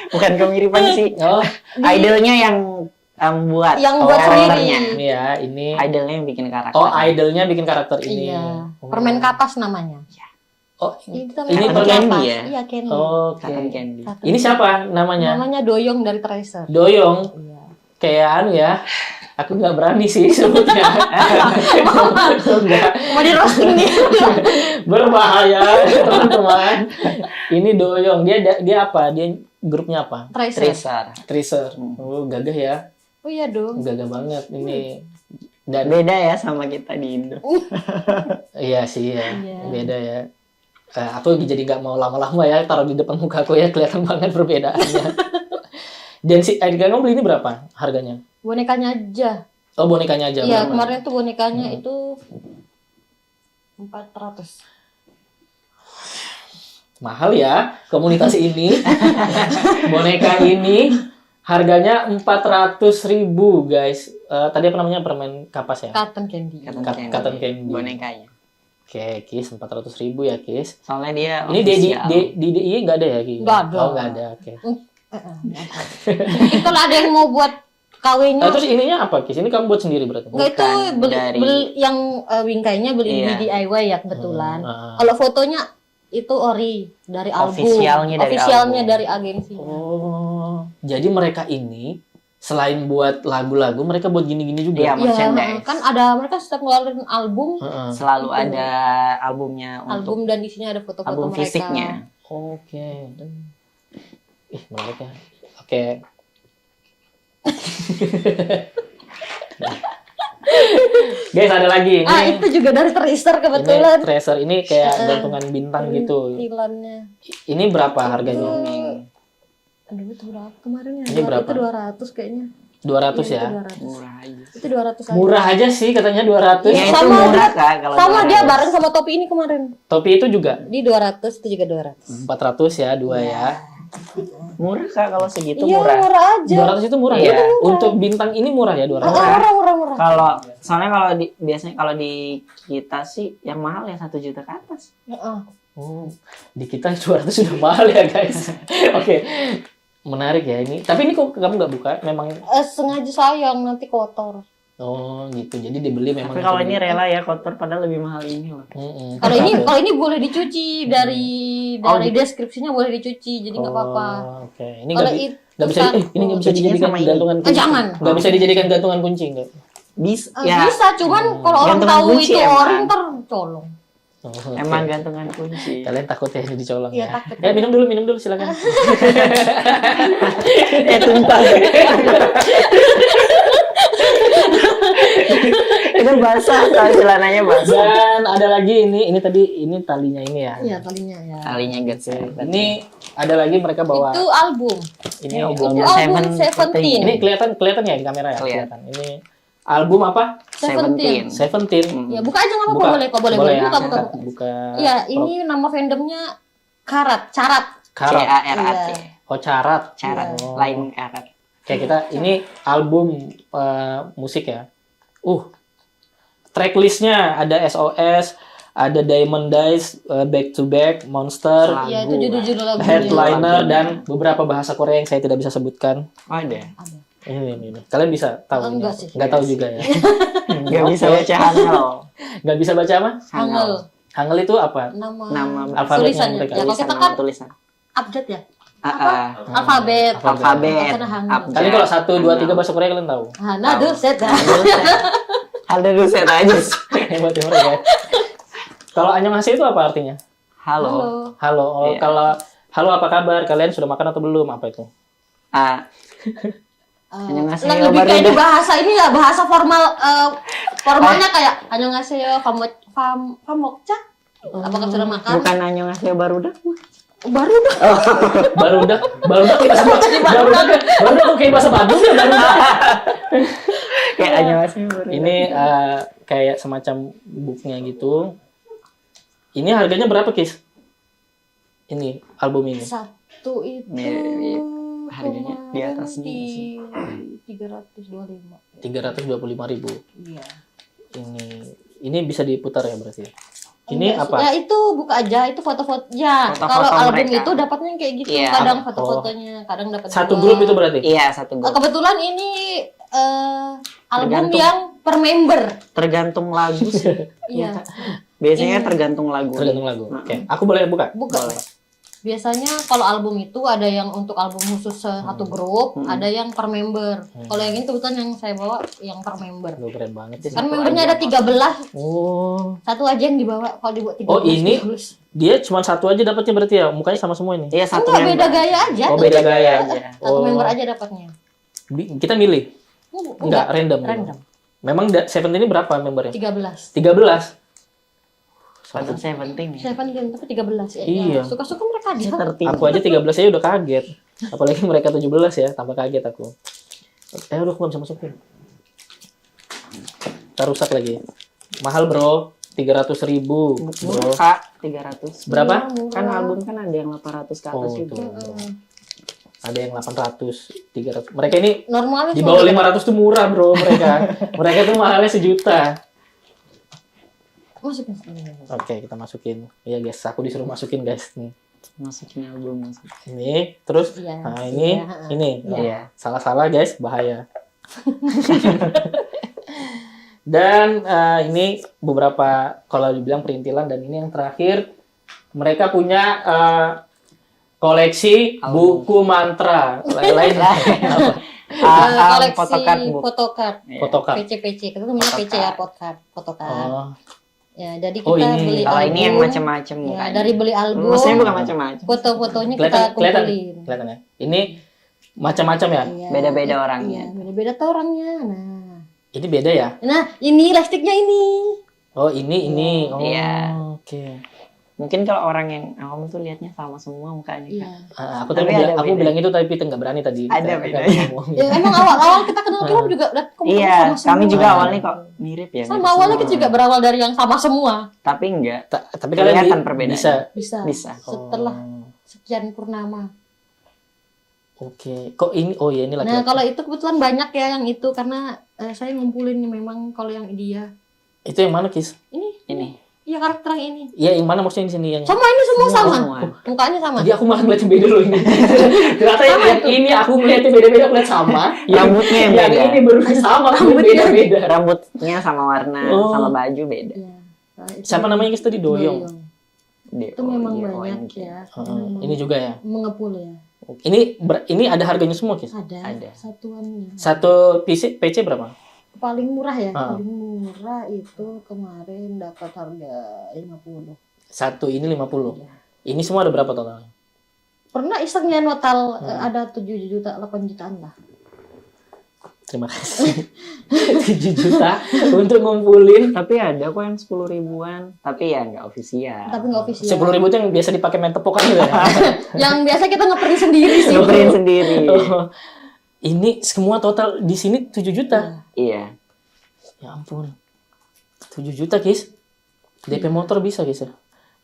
Bukan kemiripan sih. Oh, Idolnya yang buat. Yang buat karakternya. sendiri. ini ya, ini. Idolnya yang bikin karakter. Oh, idolnya bikin karakter ini. Iya. Oh. Permen kapas namanya. Oh, Itu ini permen Candy kapas. ya? Iya, Candy. Oke. Cotton candy. Cotton Ini siapa namanya? Namanya Doyong dari Tracer. Doyong. Iya. kayak anu ya. Aku nggak berani sih sebutnya. Enggak. Mau di roasting nih. Berbahaya, teman-teman. Ini Doyong. Dia apa? Dia grupnya apa? Tracer. Tracer. Tracer. Oh, gagah ya. Oh iya dong. Gagah banget ini. Dan Beda ya sama kita di Indo. iya sih ya. Iya. Beda ya. Aku jadi nggak mau lama-lama ya taruh di depan muka aku ya, kelihatan banget perbedaannya. Dan si kamu beli ini berapa harganya? Bonekanya aja. Oh, bonekanya aja. Iya, berapa? kemarin tuh bonekanya itu 400. Mahal ya komunitas ini. Boneka ini harganya 400.000 guys. Tadi apa namanya, permen kapas ya? Cotton candy. Cotton candy. Bonekanya. Oke, Kis 400.000 ya Kis. Soalnya dia Ini di DIY nggak ada ya Kis? Nggak ada. Oh, nggak ada. Oke. Mungkin kalau ada yang mau buat KW-nya, Terus ininya apa Kis? Ini kamu buat sendiri berarti? enggak itu Bukan, beli, dari- beli yang wingkainya beli Iya. di DIY ya kebetulan. Ah. Kalau fotonya itu ori dari album. Officialnya dari Officialnya album. dari agensinya. Oh, jadi mereka ini selain buat lagu-lagu, mereka buat gini-gini juga. Iya, Iya, merchandise. kan ada mereka setiap ngeluarin album, Heeh. Selalu Itu. ada albumnya untuk album dan isinya ada foto-foto album mereka. fisiknya. Oke. Ih, menarik ya. Oke. Guys, ada lagi ini. Itu juga dari Tracer Ini kebetulan. tracer ini kayak gantungan bintang gitu. Iklannya. Ini berapa harganya? Aduh, itu berapa kemarin ya? Ini berapa? Itu 200 kayaknya. 200 Iya, ya. Itu 200. murah aja. Itu 200 aja. Murah aja sih katanya 200. Ya itu Sama murah aja. Kak kalau Sama dia 200. bareng sama topi ini kemarin. Topi itu juga Di 200, itu juga 200. 400 ya, dua ya. Murah Kak kalau segitu Iya, murah. murah aja. 200 itu murah Iya. ya. Untuk bintang ini murah ya 200. Murah. Kalau soalnya kalau biasanya kalau di kita sih yang mahal ya 1 juta ke atas. Heeh. Oh, di kita 200 sudah mahal ya guys. Oke, menarik ya ini. Tapi ini kok kamu nggak buka? Memang Sengaja sayang nanti kotor. oh gitu. Jadi dibeli memang. Tapi kalau untuk ini rela ya kotor padahal lebih mahal ini loh. Mm-mm. Kalau ini boleh dicuci dari Oh, deskripsinya boleh dicuci, jadi nggak apa-apa. Oke, ini Kalau nggak bisa. Ini nggak bisa Cucinya dijadikan sama ini. gantungan kunci. jangan. Nggak bisa dijadikan gantungan kunci nggak? Bisa ya Bisa, cuman kalau orang Gantungan tahu kunci itu emang. orang ntar colong. Oh, oke. emang gantungan kunci. Kalian takut ya ini dicolong Iya, ya? takut. Ya minum dulu silakan. Tumpah. Itu basah kalau celananya basah. Dan ada lagi ini tadi ini talinya ini ya. Iya, talinya ya. Talinya gede. Ini ada lagi mereka bawa Itu album. ini Itu album. Itu album Seventeen. Ini kelihatan ya di kamera ya? Kelihatan. Ini album apa? Seventeen. Seventeen. Ya, buka aja nggak apa-apa, Buka. boleh kok, boleh. ya. Buka. Buka. Iya, ini nama fandomnya Carat. Karat. CARAT. Oh, carat. Carat. Oh. Lain karat. Kayak kita ini album musik ya. Tracklistnya ada SOS, ada Diamond Dice, Back to Back, Monster, Iya, itu judul-judul lagunya. Headliner, dan beberapa bahasa Korea yang saya tidak bisa sebutkan. Oh, ada. Ini. Kalian bisa tahu? Enggak ini? sih. Nggak tahu juga ya. Nggak bisa baca Hangul. Nggak bisa baca apa? Hangul. Hangul itu apa? Nama Alfabetnya tulisannya. mereka. Ya, kalau kita kan tulisan. update ya. Ah, Alfabet. alfabet. Kita ada Hangul. Kalian kalau 1, 2, 3 bahasa Korea kalian tahu? Nadu set. Ada dosen aja. Hebat ya mereka. Kalau annyeonghaseyo itu apa artinya? Halo. Halo. Oh, Iya. Kalau halo apa kabar? Kalian sudah makan atau belum? Apa itu? Annyeonghaseyo, Lebih baru kayak udah. bahasa ini ya, bahasa formalnya kayak annyeonghaseyo, famokcha. Apakah sudah makan? Bukan annyeonghaseyo baru dah. Baru dah. Barudak kayak bahasa Barudak kok kayak bahasa Bandung ya Barudak. Kayak annyeonghaseyo baru. Ini kayak semacam booknya gitu. Ini harganya berapa, Kis? Ini album ini. Satu itu Iya, harganya di atasnya sih. 325. 325.000. Iya. Ini bisa diputar ya berarti. Ini Enggak apa? sih. Ya itu buka aja, itu foto-foto. Ya, Foto-foto kalau album mereka. itu dapatnya kayak gitu. Iya. Kadang foto-fotonya, kadang dapat Satu dua. grup itu berarti? Iya, satu grup. Kebetulan ini album Tergantung. yang per member. Tergantung lagu sih. Iya. Biasanya tergantung lagu. Tergantung lagu. Oke. Aku boleh buka? Buka. Boleh. Biasanya kalau album itu ada yang untuk album khusus satu grup, ada yang per member. Kalau yang ini kebetulan yang saya bawa yang per member. Lu keren banget sih. Kan membernya ada 13. Oh. Satu aja yang dibawa. Kalau dibuat 13. Oh, ini bagus. dia cuma satu aja dapatnya berarti ya? Mukanya sama semua ini. Iya, satu Enggak, member. beda gaya aja. Oh, tuh. beda gaya aja. Satu Oh. member aja dapatnya. Kita milih? Enggak, random. Random. Memang Seventeen ini berapa membernya? 13. 13. Padahal Seventeen ya. 17 tapi 13 ya. Iya. Suka-suka mereka aja. Aku aja 13 aja udah kaget. Apalagi mereka 17 ya, tambah kaget aku. Aduh, aku gak bisa masukin. Ntar rusak lagi. Mahal bro, 300.000 bro. Murah, 300. Berapa? Kan album kan ada yang 800 ke atas Oh, juga. tuh. Ada yang 800, 300. Mereka ini Normalnya di bawah 500 tuh murah bro mereka. Mereka tuh mahalnya 1 juta. masukin. Oke, kita masukin. Iya guys, aku disuruh masukin guys. Nih. Masukin album masuk. Ini, terus, Iya. nah ini, Iya. ini. Iya. Salah-salah guys, bahaya. Dan ini beberapa, kalau dibilang perintilan, dan ini yang terakhir, mereka punya koleksi buku mantra. Lain-lain apa? Koleksi photocard book. photocard. Photocard. PC. Kita namanya PC ya, photocard. Oh, Ya, jadi Oh, kita ini. beli Kalau album. ini yang macam-macam Ya, mukanya. dari beli album. Maksudnya bukan macam-macam. Foto-fotonya kita kelihatan kumpulin. ya. Ini macam-macam ya. Iya. Beda-beda orangnya. Iya, beda-beda tuh orangnya. Nah. Ini beda ya. Nah, ini plastiknya ini. Oh, ini. Oh, Iya. oke. Mungkin kalau orang yang awam tuh lihatnya sama semua mukanya. Iya. Aku Tapi tadi ada aku beda. bilang itu tapi nggak berani tadi. Ada Kita bedanya. ngomong. Ya, emang awal-awal kita kenal kita juga udah Iya, sama semua. kami juga awalnya kok mirip ya. Sama mirip awalnya semua. kita juga berawal dari yang sama semua. Tapi enggak. Tapi kalian Kelihatan perbedaannya. bisa. Bisa. Bisa. Setelah Oh, sekian purnama. Oke. Kok ini? Oh iya, ini Nah, laki-laki. kalau itu kebetulan banyak ya yang itu karena saya ngumpulin memang kalau yang dia. Itu yang mana, Kis? Ini. Iya, karakter yang ini. Iya, yang mana maksudnya di sini yang Sama ini semua sama. Semua. Mukanya sama. Tadi aku malah ngeliatin beda loh ini. Ternyata yang Sama itu. ini aku ngeliatin beda-beda, aku lihat sama. Rambutnya yang beda. ini baru sama, Rambutnya. beda-beda. Rambutnya sama warna, Oh. sama baju beda. Iya. Nah, itu Siapa namanya Kis tadi? Doyong. Itu memang DOYONG. banyak ya. Ini juga ya. Mengepul ya. Ini ada harganya semua, Kis? Ada. Satuannya. Satu PC berapa? Paling murah ya. Ah. Paling murah itu kemarin dapat harga 50. Satu ini 50. Iya. Ini semua ada berapa totalnya? Pernah isengnya total ada 7 juta, 8 jutaan lah. Terima kasih. 7 juta untuk ngumpulin. Tapi ada kok yang 10 ribuan. Tapi ya nggak ofisial. Tapi nggak official. 10.000 itu yang biasa dipakai main tepokan gitu ya. Yang biasa kita ngeprint sendiri sih. Ngeprint sendiri. Oh. Ini semua total di sini 7 juta. Iya. Ya ampun. 7 juta, Kis. DP motor bisa, Kis.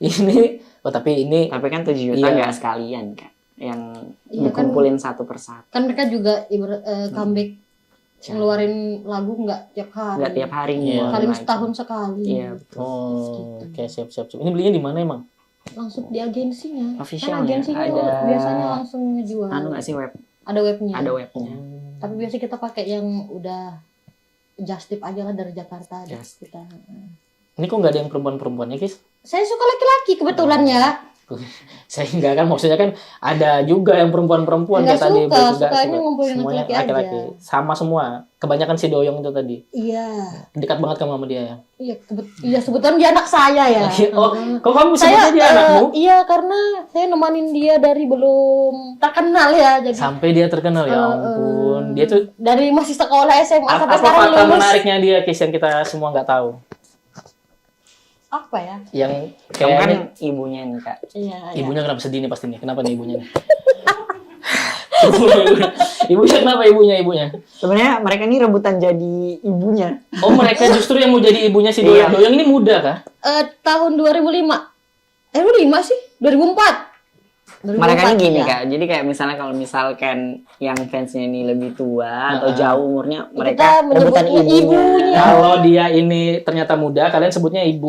Ini tapi ini Tapi kan 7 juta Iya. nggak sekalian kan. Yang Iya, kan. dikumpulin satu persatu. Kan mereka juga comeback ngeluarin lagu nggak tiap hari. Nggak tiap hari Iya. ngeluarin Paling lagi. setahun sekali. Iya. oh, oke siap. Ini belinya di mana emang? Langsung di agensinya. Official Kan agensinya ya? Ada- biasanya langsung ngejual. Anu nggak sih web? Ada webnya. Ada webnya. Tapi biasa kita pakai yang udah just tip aja lah dari Jakarta. Just Kita. Ini kok nggak ada yang perempuan-perempuannya, Kis? Saya suka laki-laki kebetulan ya. Saya enggak kan, maksudnya kan ada juga yang perempuan-perempuan Nggak kayak tadi. suka, Juga sukanya suka. ngumpulin Semuanya laki-laki laki-laki. Sama semua. Kebanyakan si Doyong itu tadi. Iya. Dekat banget kamu sama dia ya. Iya sebetulnya dia anak saya ya. Oh, kok kamu Saya sebutnya dia anakmu? iya karena saya nemanin dia dari belum terkenal ya. Jadi Sampai dia terkenal ya ampun. Dia tuh dari masih sekolah SMA sampai apa sekarang fakta lulus. menariknya dia, Kis, yang kita semua nggak tahu? Apa ya? Yang Kamu kayak kan ini, ibunya nih kak. Iya. ibunya kenapa sedih nih pasti nih? Kenapa nih ibunya nih? Ibunya kenapa ibunya? Sebenarnya mereka ini rebutan jadi ibunya. Oh, mereka justru yang mau jadi ibunya si Doyong. Iya. Doyong ini muda kah? Tahun 2005. 2005 sih? 2004. 2004 Mereka ini gini ya. kak. Jadi kayak misalnya kalau misalkan yang fansnya ini lebih tua atau Nah. jauh umurnya, Kita mereka rebutan menyebutnya ibunya. Kalau dia ini ternyata muda, kalian sebutnya ibu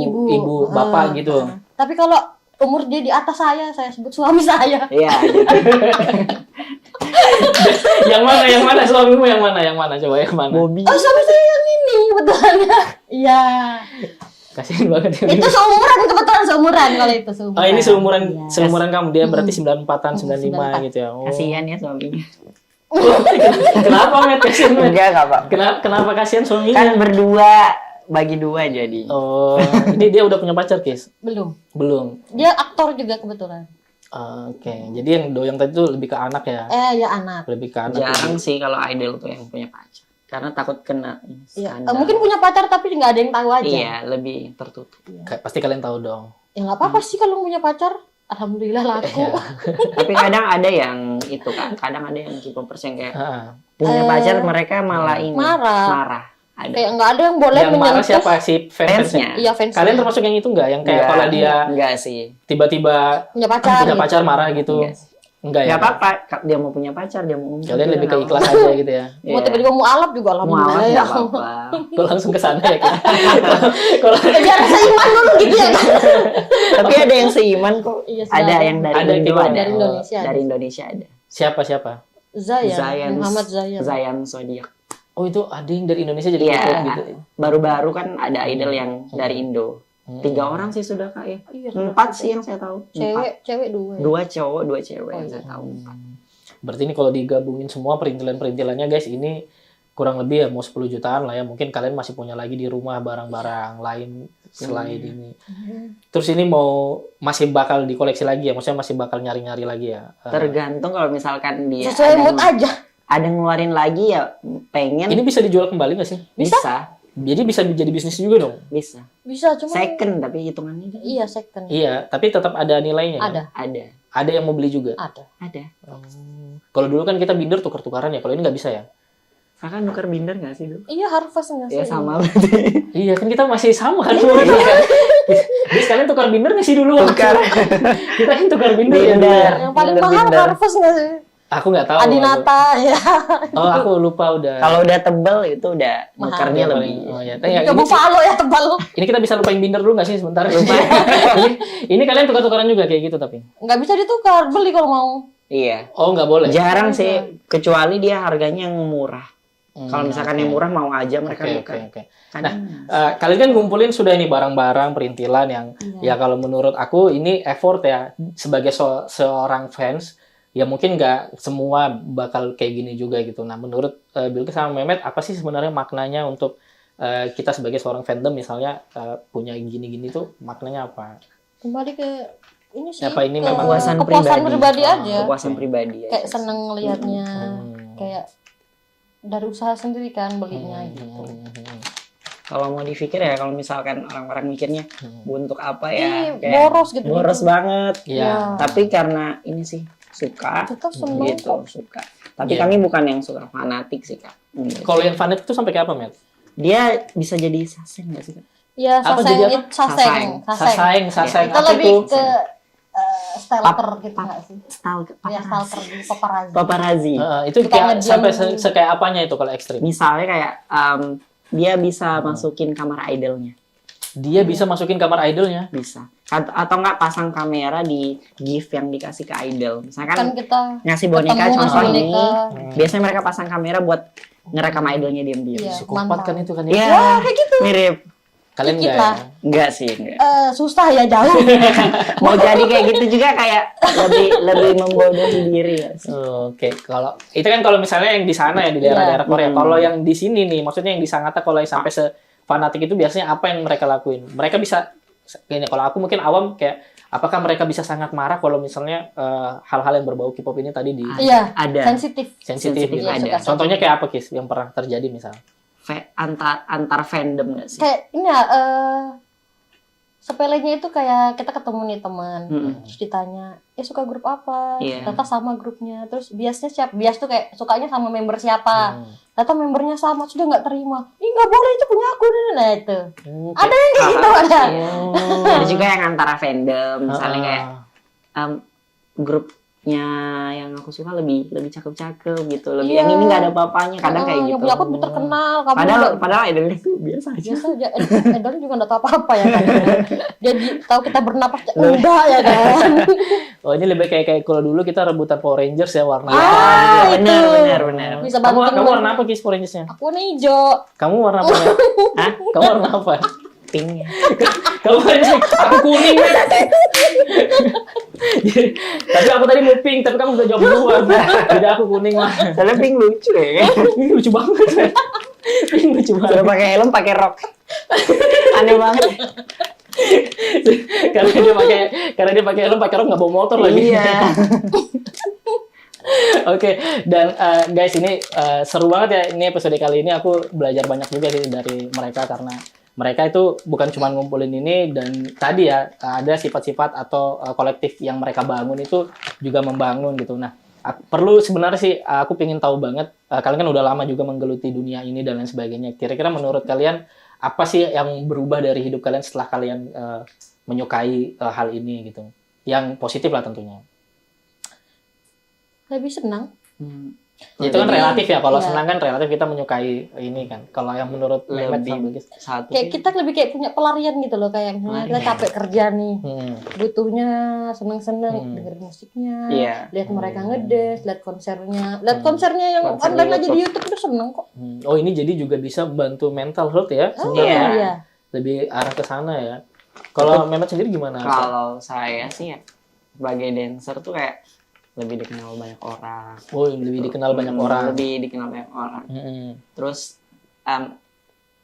bapak Ah, gitu. ah. Tapi kalau umur dia di atas saya sebut suami saya. Iya. Gitu. Yang mana suamimu yang mana? Coba yang mana? Bobby. Oh, suami saya yang ini kebetulan ya. Iya. Kasian banget ya. Itu seumuran, kebetulan seumuran kalau itu seumuran. Oh, ini Iya. seumuran kamu. Dia berarti 94-an, 95 gitu ya. Oh. Kasihan ya suaminya. Kenapa Met kasihan Met? Enggak Pak. Kenapa kasihan suaminya? Kan berdua, bagi dua jadi. Oh, ini dia udah punya pacar, Kis? Belum. Belum. Dia aktor juga kebetulan. Oke, jadi yang doyong tadi tuh lebih ke anak ya? Ya anak. Lebih ke anak. Jarang sih kalau idol tuh yang punya pacar. Karena takut kena Iya. skandal. Mungkin punya pacar tapi nggak ada yang tahu aja. Iya, lebih tertutup. Pasti kalian tahu dong. Ya nggak apa-apa sih kalau punya pacar. Alhamdulillah laku. Iya. Tapi kadang ada yang itu kan, kadang ada yang K-popers yang kayak Heeh. punya pacar mereka malah ini Marah. Ada. Kayak nggak ada yang boleh Yang marah menyentuh. siapa sih? Fansnya? Fansnya. Iya fans. Kalian termasuk yang itu nggak? Yang kayak Enggak, kalau dia enggak sih. tiba-tiba punya pacar. punya gitu. pacar marah gitu? Enggak sih. Enggak ya? Enggak apa-apa, dia mau punya pacar, dia mau Kalian lebih ke ikhlas aja gitu ya? Mau tiba-tiba mau alap juga mau alhamdulillah alat ya. enggak apa-apa. Gue langsung ke sana ya. Kis? Kalau Biar seiman dulu gitu ya. Tapi ada yang seiman kok. Iya, Ada seiman. yang dari Ada Indo gitu. ada. Dari Indonesia ada. Dari Indonesia ada. siapa? Zayan. Muhammad Zayan. Zayan Zodiac. Oh itu ada yang dari Indonesia jadi Iya. K-pop gitu. Baru-baru kan ada idol yang dari Indo. 3 orang sih sudah Kak ya. Iya, 4 sih yang saya tahu. 4. Cewek dua. Ya. 2 cowok, 2 cewek yang iya. saya tahu. Berarti ini kalau digabungin semua perintilan-perintilannya guys, ini kurang lebih ya mau 10 jutaan lah ya. Mungkin kalian masih punya lagi di rumah barang-barang lain selain ini. Terus ini masih bakal dikoleksi lagi ya? Maksudnya masih bakal nyari-nyari lagi ya? Tergantung kalau misalkan dia Sesuai mood aja. ada ngeluarin lagi ya pengen Ini bisa dijual kembali nggak sih? bisa. Jadi bisa jadi bisnis juga dong? Bisa. Bisa cuma Second tapi hitungannya dia Iya second. Iya, tapi tetap ada nilainya. kan? Ada. Ada yang mau beli juga? Ada. ada. Kalau dulu kan kita binder tukar-tukaran ya, kalau ini nggak bisa ya? Kakak nuker binder nggak sih dulu? Iya harvest nggak sih? Ya sama berarti. Iya, kan kita masih sama kan? Jadi sekalian tukar binder nggak sih dulu? Tukar. Kita kan tukar binder ya dulu Binder. ya? Yang paling Binder, mahal binder. harvest nggak sih? Aku nggak tahu. Adinata ya. Oh, aku lupa udah. Kalau udah tebel itu udah Mahal. nukernya Yang lebih. paling- Oh, ya. Tapi ya, Ke Buffalo ya tebal. ini kita bisa lupain binder dulu nggak sih sebentar? Lupa. ini kalian tukar-tukaran juga kayak gitu tapi? Nggak bisa ditukar, beli kalau mau. Iya. Oh, nggak boleh? Jarang sih kecuali dia harganya yang murah. Hmm, Kalau misalkan oke. yang murah mau aja mereka Oke, nuker. oke. Kadang Kalian kan ngumpulin sudah ini barang-barang perintilan yang ya kalau menurut aku ini effort ya sebagai seorang fans ya mungkin nggak semua bakal kayak gini juga gitu. Nah menurut Bilkis sama Mehmet apa sih sebenarnya maknanya untuk kita sebagai seorang fandom misalnya punya gini-gini tuh maknanya apa? Kembali ke ini sih. Apa ini ke memang kepuasan pribadi Oh, aja. kepuasan pribadi aja. Kayak seneng ngelihatnya. Hmm. Kayak dari usaha sendiri kan belinya gitu. Kalau mau dipikir ya kalau misalkan orang-orang mikirnya untuk apa ya? Ih, boros gitu. Boros banget. Iya. Tapi karena ini sih suka Kita seneng gitu, kok. suka. Tapi Iya. kami bukan yang suka fanatik sih, Kak. Kalau yang fanatik itu sampai kayak apa, Met? Dia bisa jadi saseng nggak sih, Kak? Ya Apa saseng, jadi apa? saseng. Sasaeng. Kita Apa lebih itu? ke stalker gitu nggak sih? Stalker, Ya stalker gitu, paparazzi. paparazzi. Itu Kita kayak ngediam sampai dulu. kayak apanya itu kalau ekstrim? Misalnya kayak dia bisa masukin kamar idolnya, Dia bisa masukin kamar idolnya. bisa. Atau nggak pasang kamera di gift yang dikasih ke idol. Misalkan Kan kita ngasih boneka ketemu contoh ngasih ini, boneka. biasanya mereka pasang kamera buat ngerekam idolnya diam-diam. Iya. Psikopat mantap. kan itu kan ya? Iya, kayak gitu. mirip. Kalian Dikit enggak lah. ya? Enggak sih, enggak. Susah ya jauh. Mau jadi kayak gitu juga kayak lebih membodohi diri ya. Oke, kalau itu kan kalau misalnya yang di sana ya di daerah-daerah Korea. Hmm. Kalau yang di sini nih, maksudnya yang di Sangatta kalau yang sampai sefanatik itu biasanya apa yang mereka lakuin? Mereka bisa kayaknya kalau aku mungkin awam kayak apakah mereka bisa sangat marah kalau misalnya hal-hal yang berbau K-pop ini tadi di Iya. Ada Sensitif. sensitif gitu. Iya, ada. suka. Contohnya kayak apa Kis yang pernah terjadi misal? antar fandom nggak sih? Kayak ini ya. Sepelenya itu kayak kita ketemu nih teman, terus ditanya, suka grup apa? Iya. Ternyata sama grupnya. Terus biasnya siapa? Bias tuh kayak sukanya sama member siapa? Ternyata membernya sama, sudah nggak terima. Ih nggak boleh itu punya aku. Nah itu. Ada yang kayak gitu ada. Ada juga yang antara fandom, misalnya kayak grupnya yang aku suka lebih cakep-cakep gitu, lebih Iya. yang ini nggak ada apa-apanya, kadang kayak Yang gitu. punya aku terkenal. Kamu Padahal idolnya itu biasa aja. biasa aja. Edon juga nggak tahu apa-apa ya kan. Dia tahu kita bernapas, enggak ya kan. Oh ini lebih kayak kalau dulu kita rebutan Power Rangers ya warna apa gitu. Ah, itu. benar. Bisa Kamu bantu warna apa Kis Power Rangersnya? Aku warna hijau. Kamu warna apa? Hah? Kamu warna apa? pinknya. Kamu aja, aku kuning kan. Tapi aku tadi mau pink, tapi kamu udah jawab duluan. Jadi aku kuning lah. Soalnya pink lucu ya. Ini lucu banget. Pink lucu Sudah banget. pakai helm, pakai rok. Aneh banget. Karena dia pakai helm, pakai rok nggak bawa motor lagi. Iya. Oke, dan guys ini seru banget ya ini episode kali ini. Aku belajar banyak juga sih dari mereka karena mereka itu bukan cuma ngumpulin ini dan tadi ya ada sifat-sifat atau kolektif yang mereka bangun itu juga membangun gitu. Nah, perlu sebenarnya sih aku pengen tahu banget kalian kan udah lama juga menggeluti dunia ini dan lain sebagainya. Kira-kira menurut kalian apa sih yang berubah dari hidup kalian setelah kalian menyukai hal ini gitu? Yang positif lah tentunya. Lebih senang. Ya, itu kan relatif ya. Kalau Iya. senang kan relatif kita menyukai ini kan. Kalau yang menurut Mehmet sama Lebih Bugis. satu Kayak sih. kita lebih kayak punya pelarian gitu loh, kayak misalnya kita Pelarian. capek kerja nih, Hmm. butuhnya seneng-seneng dengerin musiknya, lihat mereka ngedes, lihat konsernya yang Konser online di aja di YouTube udah seneng kok. Oh ini jadi juga bisa bantu mental health ya Oh sebenarnya. iya. Lebih arah ke sana ya. Kalau Mehmet sendiri gimana? Kalau saya sih ya, sebagai dancer tuh kayak lebih dikenal banyak orang. Oh lebih dikenal banyak orang. Lebih dikenal banyak orang. Hmm. Terus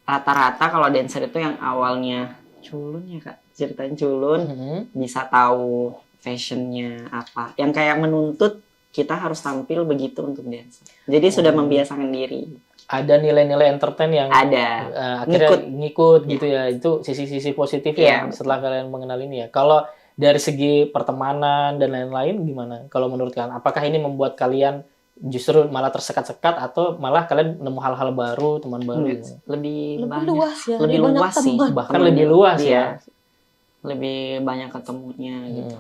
rata-rata kalau dancer itu yang awalnya culun ya kak, ceritain culun, Hmm. bisa tahu fashionnya apa. Yang kayak menuntut kita harus tampil begitu untuk dancer. Jadi sudah membiasakan diri. Ada nilai-nilai entertain yang Ada. akhirnya ngikut gitu ya. Itu sisi-sisi positif Iya. ya setelah kalian mengenal ini ya. Kalau dari segi pertemanan dan lain-lain gimana? Kalau menurut kalian, apakah ini membuat kalian justru malah tersekat-sekat atau malah kalian nemu hal-hal baru, teman baru? Lebih Lebih banyak. luas ya, Lebih banyak luas sih. teman. Bahkan lebih luas Iya. ya. Lebih banyak ketemunya gitu.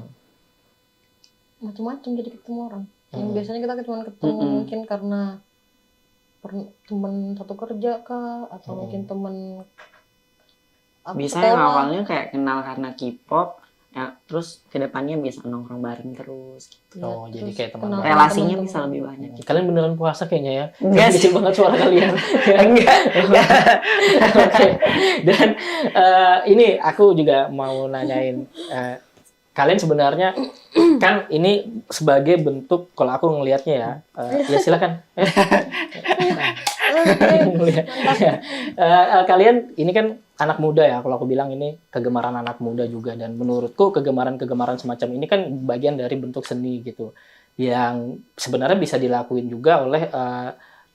Macam-macam jadi ketemu orang. Yang Hmm. biasanya kita cuma ketemu Mm-mm. mungkin karena teman satu kerja kah, atau mungkin teman Bisa yang awalnya kayak kenal karena K-pop, ya, terus kedepannya bisa nongkrong bareng terus. Gitu. Oh, jadi kayak teman kenal baru. Relasinya teman-teman. bisa lebih banyak. Kalian beneran puasa kayaknya ya? Enggak sih. Kecil banget suara kalian. Enggak. Oke. Dan ini aku juga mau nanyain kalian sebenarnya kan ini sebagai bentuk kalau aku ngelihatnya ya, ya silakan. Ya. Kalian ini kan anak muda ya, kalau aku bilang ini kegemaran anak muda juga dan menurutku kegemaran semacam ini kan bagian dari bentuk seni gitu yang sebenarnya bisa dilakuin juga oleh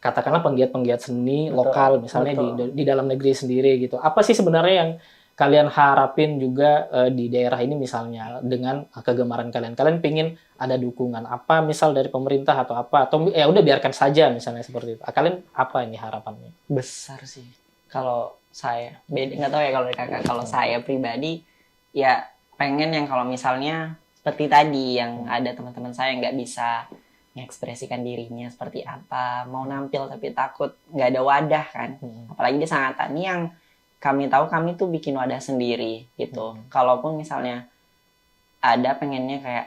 katakanlah penggiat-penggiat seni lokal misalnya di dalam negeri sendiri gitu. Apa sih sebenarnya yang kalian harapin juga di daerah ini misalnya dengan kegemaran kalian? Kalian pingin ada dukungan apa misal dari pemerintah atau apa? Atau ya udah biarkan saja misalnya seperti itu. Kalian apa ini harapannya? Besar sih. Kalau saya, beda nggak tahu ya kalau dari kakak. Kalau saya pribadi, ya pengen yang kalau misalnya seperti tadi yang ada teman-teman saya yang nggak bisa mengekspresikan dirinya seperti apa, mau nampil tapi takut nggak ada wadah kan. Apalagi di Sangatta ini yang kami tahu kami tuh bikin wadah sendiri gitu. Kalaupun misalnya ada pengennya kayak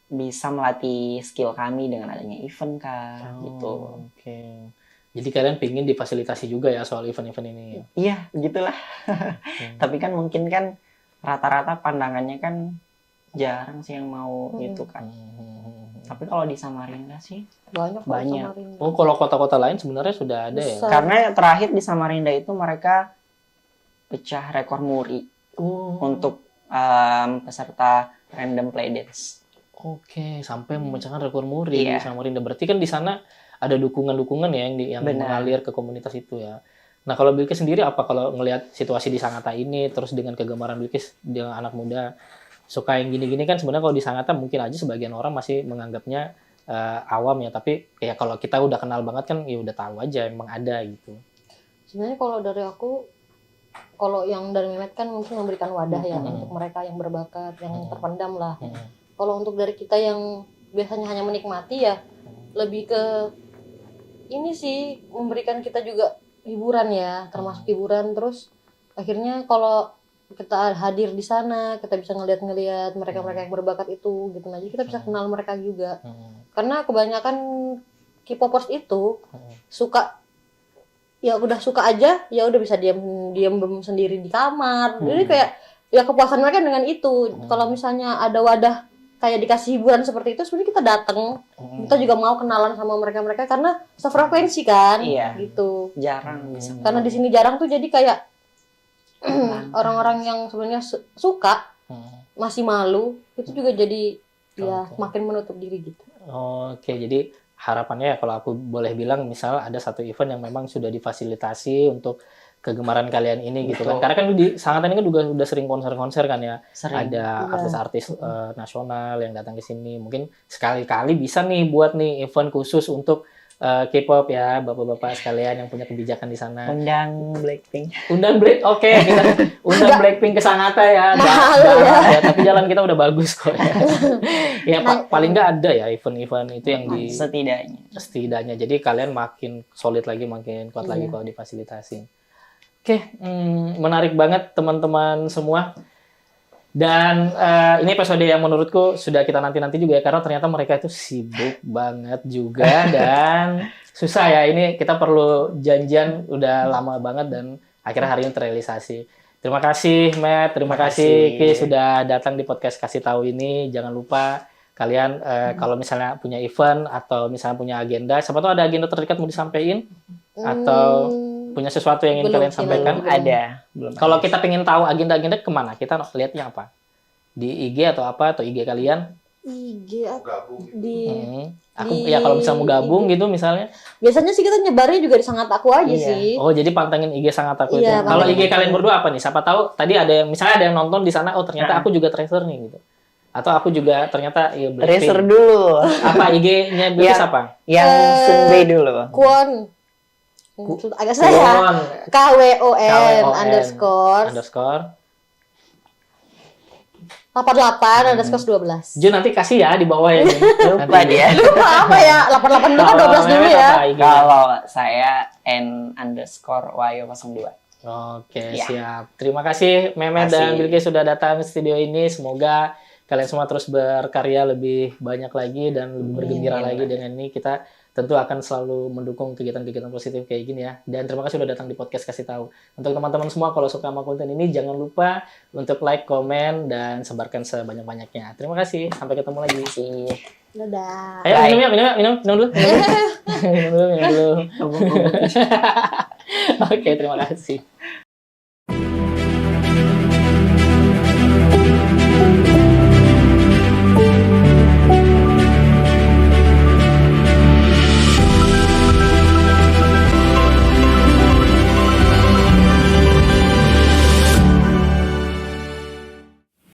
bisa melatih skill kami dengan adanya event kah gitu. Oke. Jadi kalian pingin difasilitasi juga ya soal event-event ini ya? Iya, begitulah. Tapi kan mungkin kan rata-rata pandangannya kan jarang sih yang mau gitu kan. Tapi kalau di Samarinda sih banyak. Oh, kalau kota-kota lain sebenarnya sudah ada ya? Besar. karena terakhir di Samarinda itu mereka pecah rekor muri untuk peserta random playdance. Oke, sampai memecahkan rekor muri di Iya. Samarinda. Berarti kan di sana ada dukungan-dukungan ya yang Benar. mengalir ke komunitas itu ya. Nah, kalau Bilkis sendiri apa kalau ngelihat situasi di Sangatta ini terus dengan kegemaran Bilkis dengan anak muda suka yang gini-gini kan sebenarnya kalau di Sangatta mungkin aja sebagian orang masih menganggapnya awam ya, tapi ya kalau kita udah kenal banget kan ya udah tahu aja emang ada gitu. Sebenarnya kalau dari aku, kalau yang dari Mehmet kan mungkin memberikan wadah ya untuk mereka yang berbakat, yang terpendam lah. Kalau untuk dari kita yang biasanya hanya menikmati ya, lebih ke ini sih memberikan kita juga hiburan ya, termasuk hiburan. Terus akhirnya kalau kita hadir di sana, kita bisa ngeliat mereka-mereka yang berbakat itu gitu. Nah, jadi kita bisa kenal mereka juga. Karena kebanyakan K-popers itu suka ya udah suka aja, ya udah bisa diam sendiri di kamar. Jadi kayak ya kepuasan mereka dengan itu. Kalau misalnya ada wadah kayak dikasih hiburan seperti itu, sebenarnya kita datang, kita juga mau kenalan sama mereka karena sefrekuensi kan, Iya. gitu. Jarang bisa. Karena di sini jarang tuh, jadi kayak orang-orang yang sebenarnya suka masih malu, itu juga jadi ya makin menutup diri gitu. Oke, jadi harapannya ya kalau aku boleh bilang, misal ada satu event yang memang sudah difasilitasi untuk kegemaran kalian ini gitu kan. Betul. Karena kan di Sangatan ini kan juga udah sering konser-konser kan ya. Sering. Ada Iya. artis-artis nasional yang datang ke sini. Mungkin sekali-kali bisa nih buat nih event khusus untuk K-pop ya, bapak-bapak sekalian yang punya kebijakan di sana. Undang Blackpink. Undang oke, kita undang Blackpink ke Sangatta ya. Mahal Ya, tapi jalan kita udah bagus kok ya. Ya paling nggak ada ya event-event itu yang di setidaknya. Jadi kalian makin solid lagi, makin kuat lagi kalau difasilitasi. Oke, menarik banget teman-teman semua. Dan ini episode yang menurutku sudah kita nanti-nanti juga ya, karena ternyata mereka itu sibuk banget juga dan susah ya. Ini kita perlu janjian udah lama banget dan akhirnya hari ini terrealisasi. Terima kasih Matt, terima kasih Ki sudah datang di podcast Kasih Tahu ini. Jangan lupa kalian kalau misalnya punya event atau misalnya punya agenda, siapa tahu ada agenda terdekat mau disampaikan atau punya sesuatu yang ingin kalian sampaikan. Ada. Kalau kita pengen tahu agenda-agenda kemana, kita lihatnya apa? Di IG atau apa, atau IG kalian? IG di Ya kalau misalnya mau gabung gitu misalnya. biasanya sih kita nyebarnya juga di Sangat Aku aja Iya. sih. Oh, jadi pantengin IG Sangat Aku Iya, itu. Kalau IG pantengin. kalian berdua apa nih? Siapa tahu tadi ada yang misalnya ada yang nonton di sana, oh ternyata aku juga tracer nih gitu. Atau aku juga ternyata ya Tracer Blackpink. dulu. Apa IG-nya Blackpink apa? Yang Sunbay dulu. Kwon. Agak saya. Kwon. KWON underscore Underscore. 88 underscore 12. Jun nanti kasih ya di bawah ya. Jun. Lupa Nanti. dia. Lupa apa ya? 88 itu kan 12 dulu ya. Apa IG-nya? Kalau saya N_Wayo02. Oke, Ya. siap. Terima kasih Mehmet dan Kasih. Bilkis sudah datang ke studio ini. Semoga kalian semua terus berkarya lebih banyak lagi dan lebih bergembira lagi dengan ini. Kita tentu akan selalu mendukung kegiatan-kegiatan positif kayak gini ya. Dan terima kasih sudah datang di podcast Kasih Tahu. Untuk teman-teman semua, kalau suka sama konten ini, jangan lupa untuk like, komen, dan sebarkan sebanyak-banyaknya. Terima kasih. Sampai ketemu lagi. Dadah. Ayo Bye. minum yuk, minum dulu. Minum dulu. Oke, terima kasih.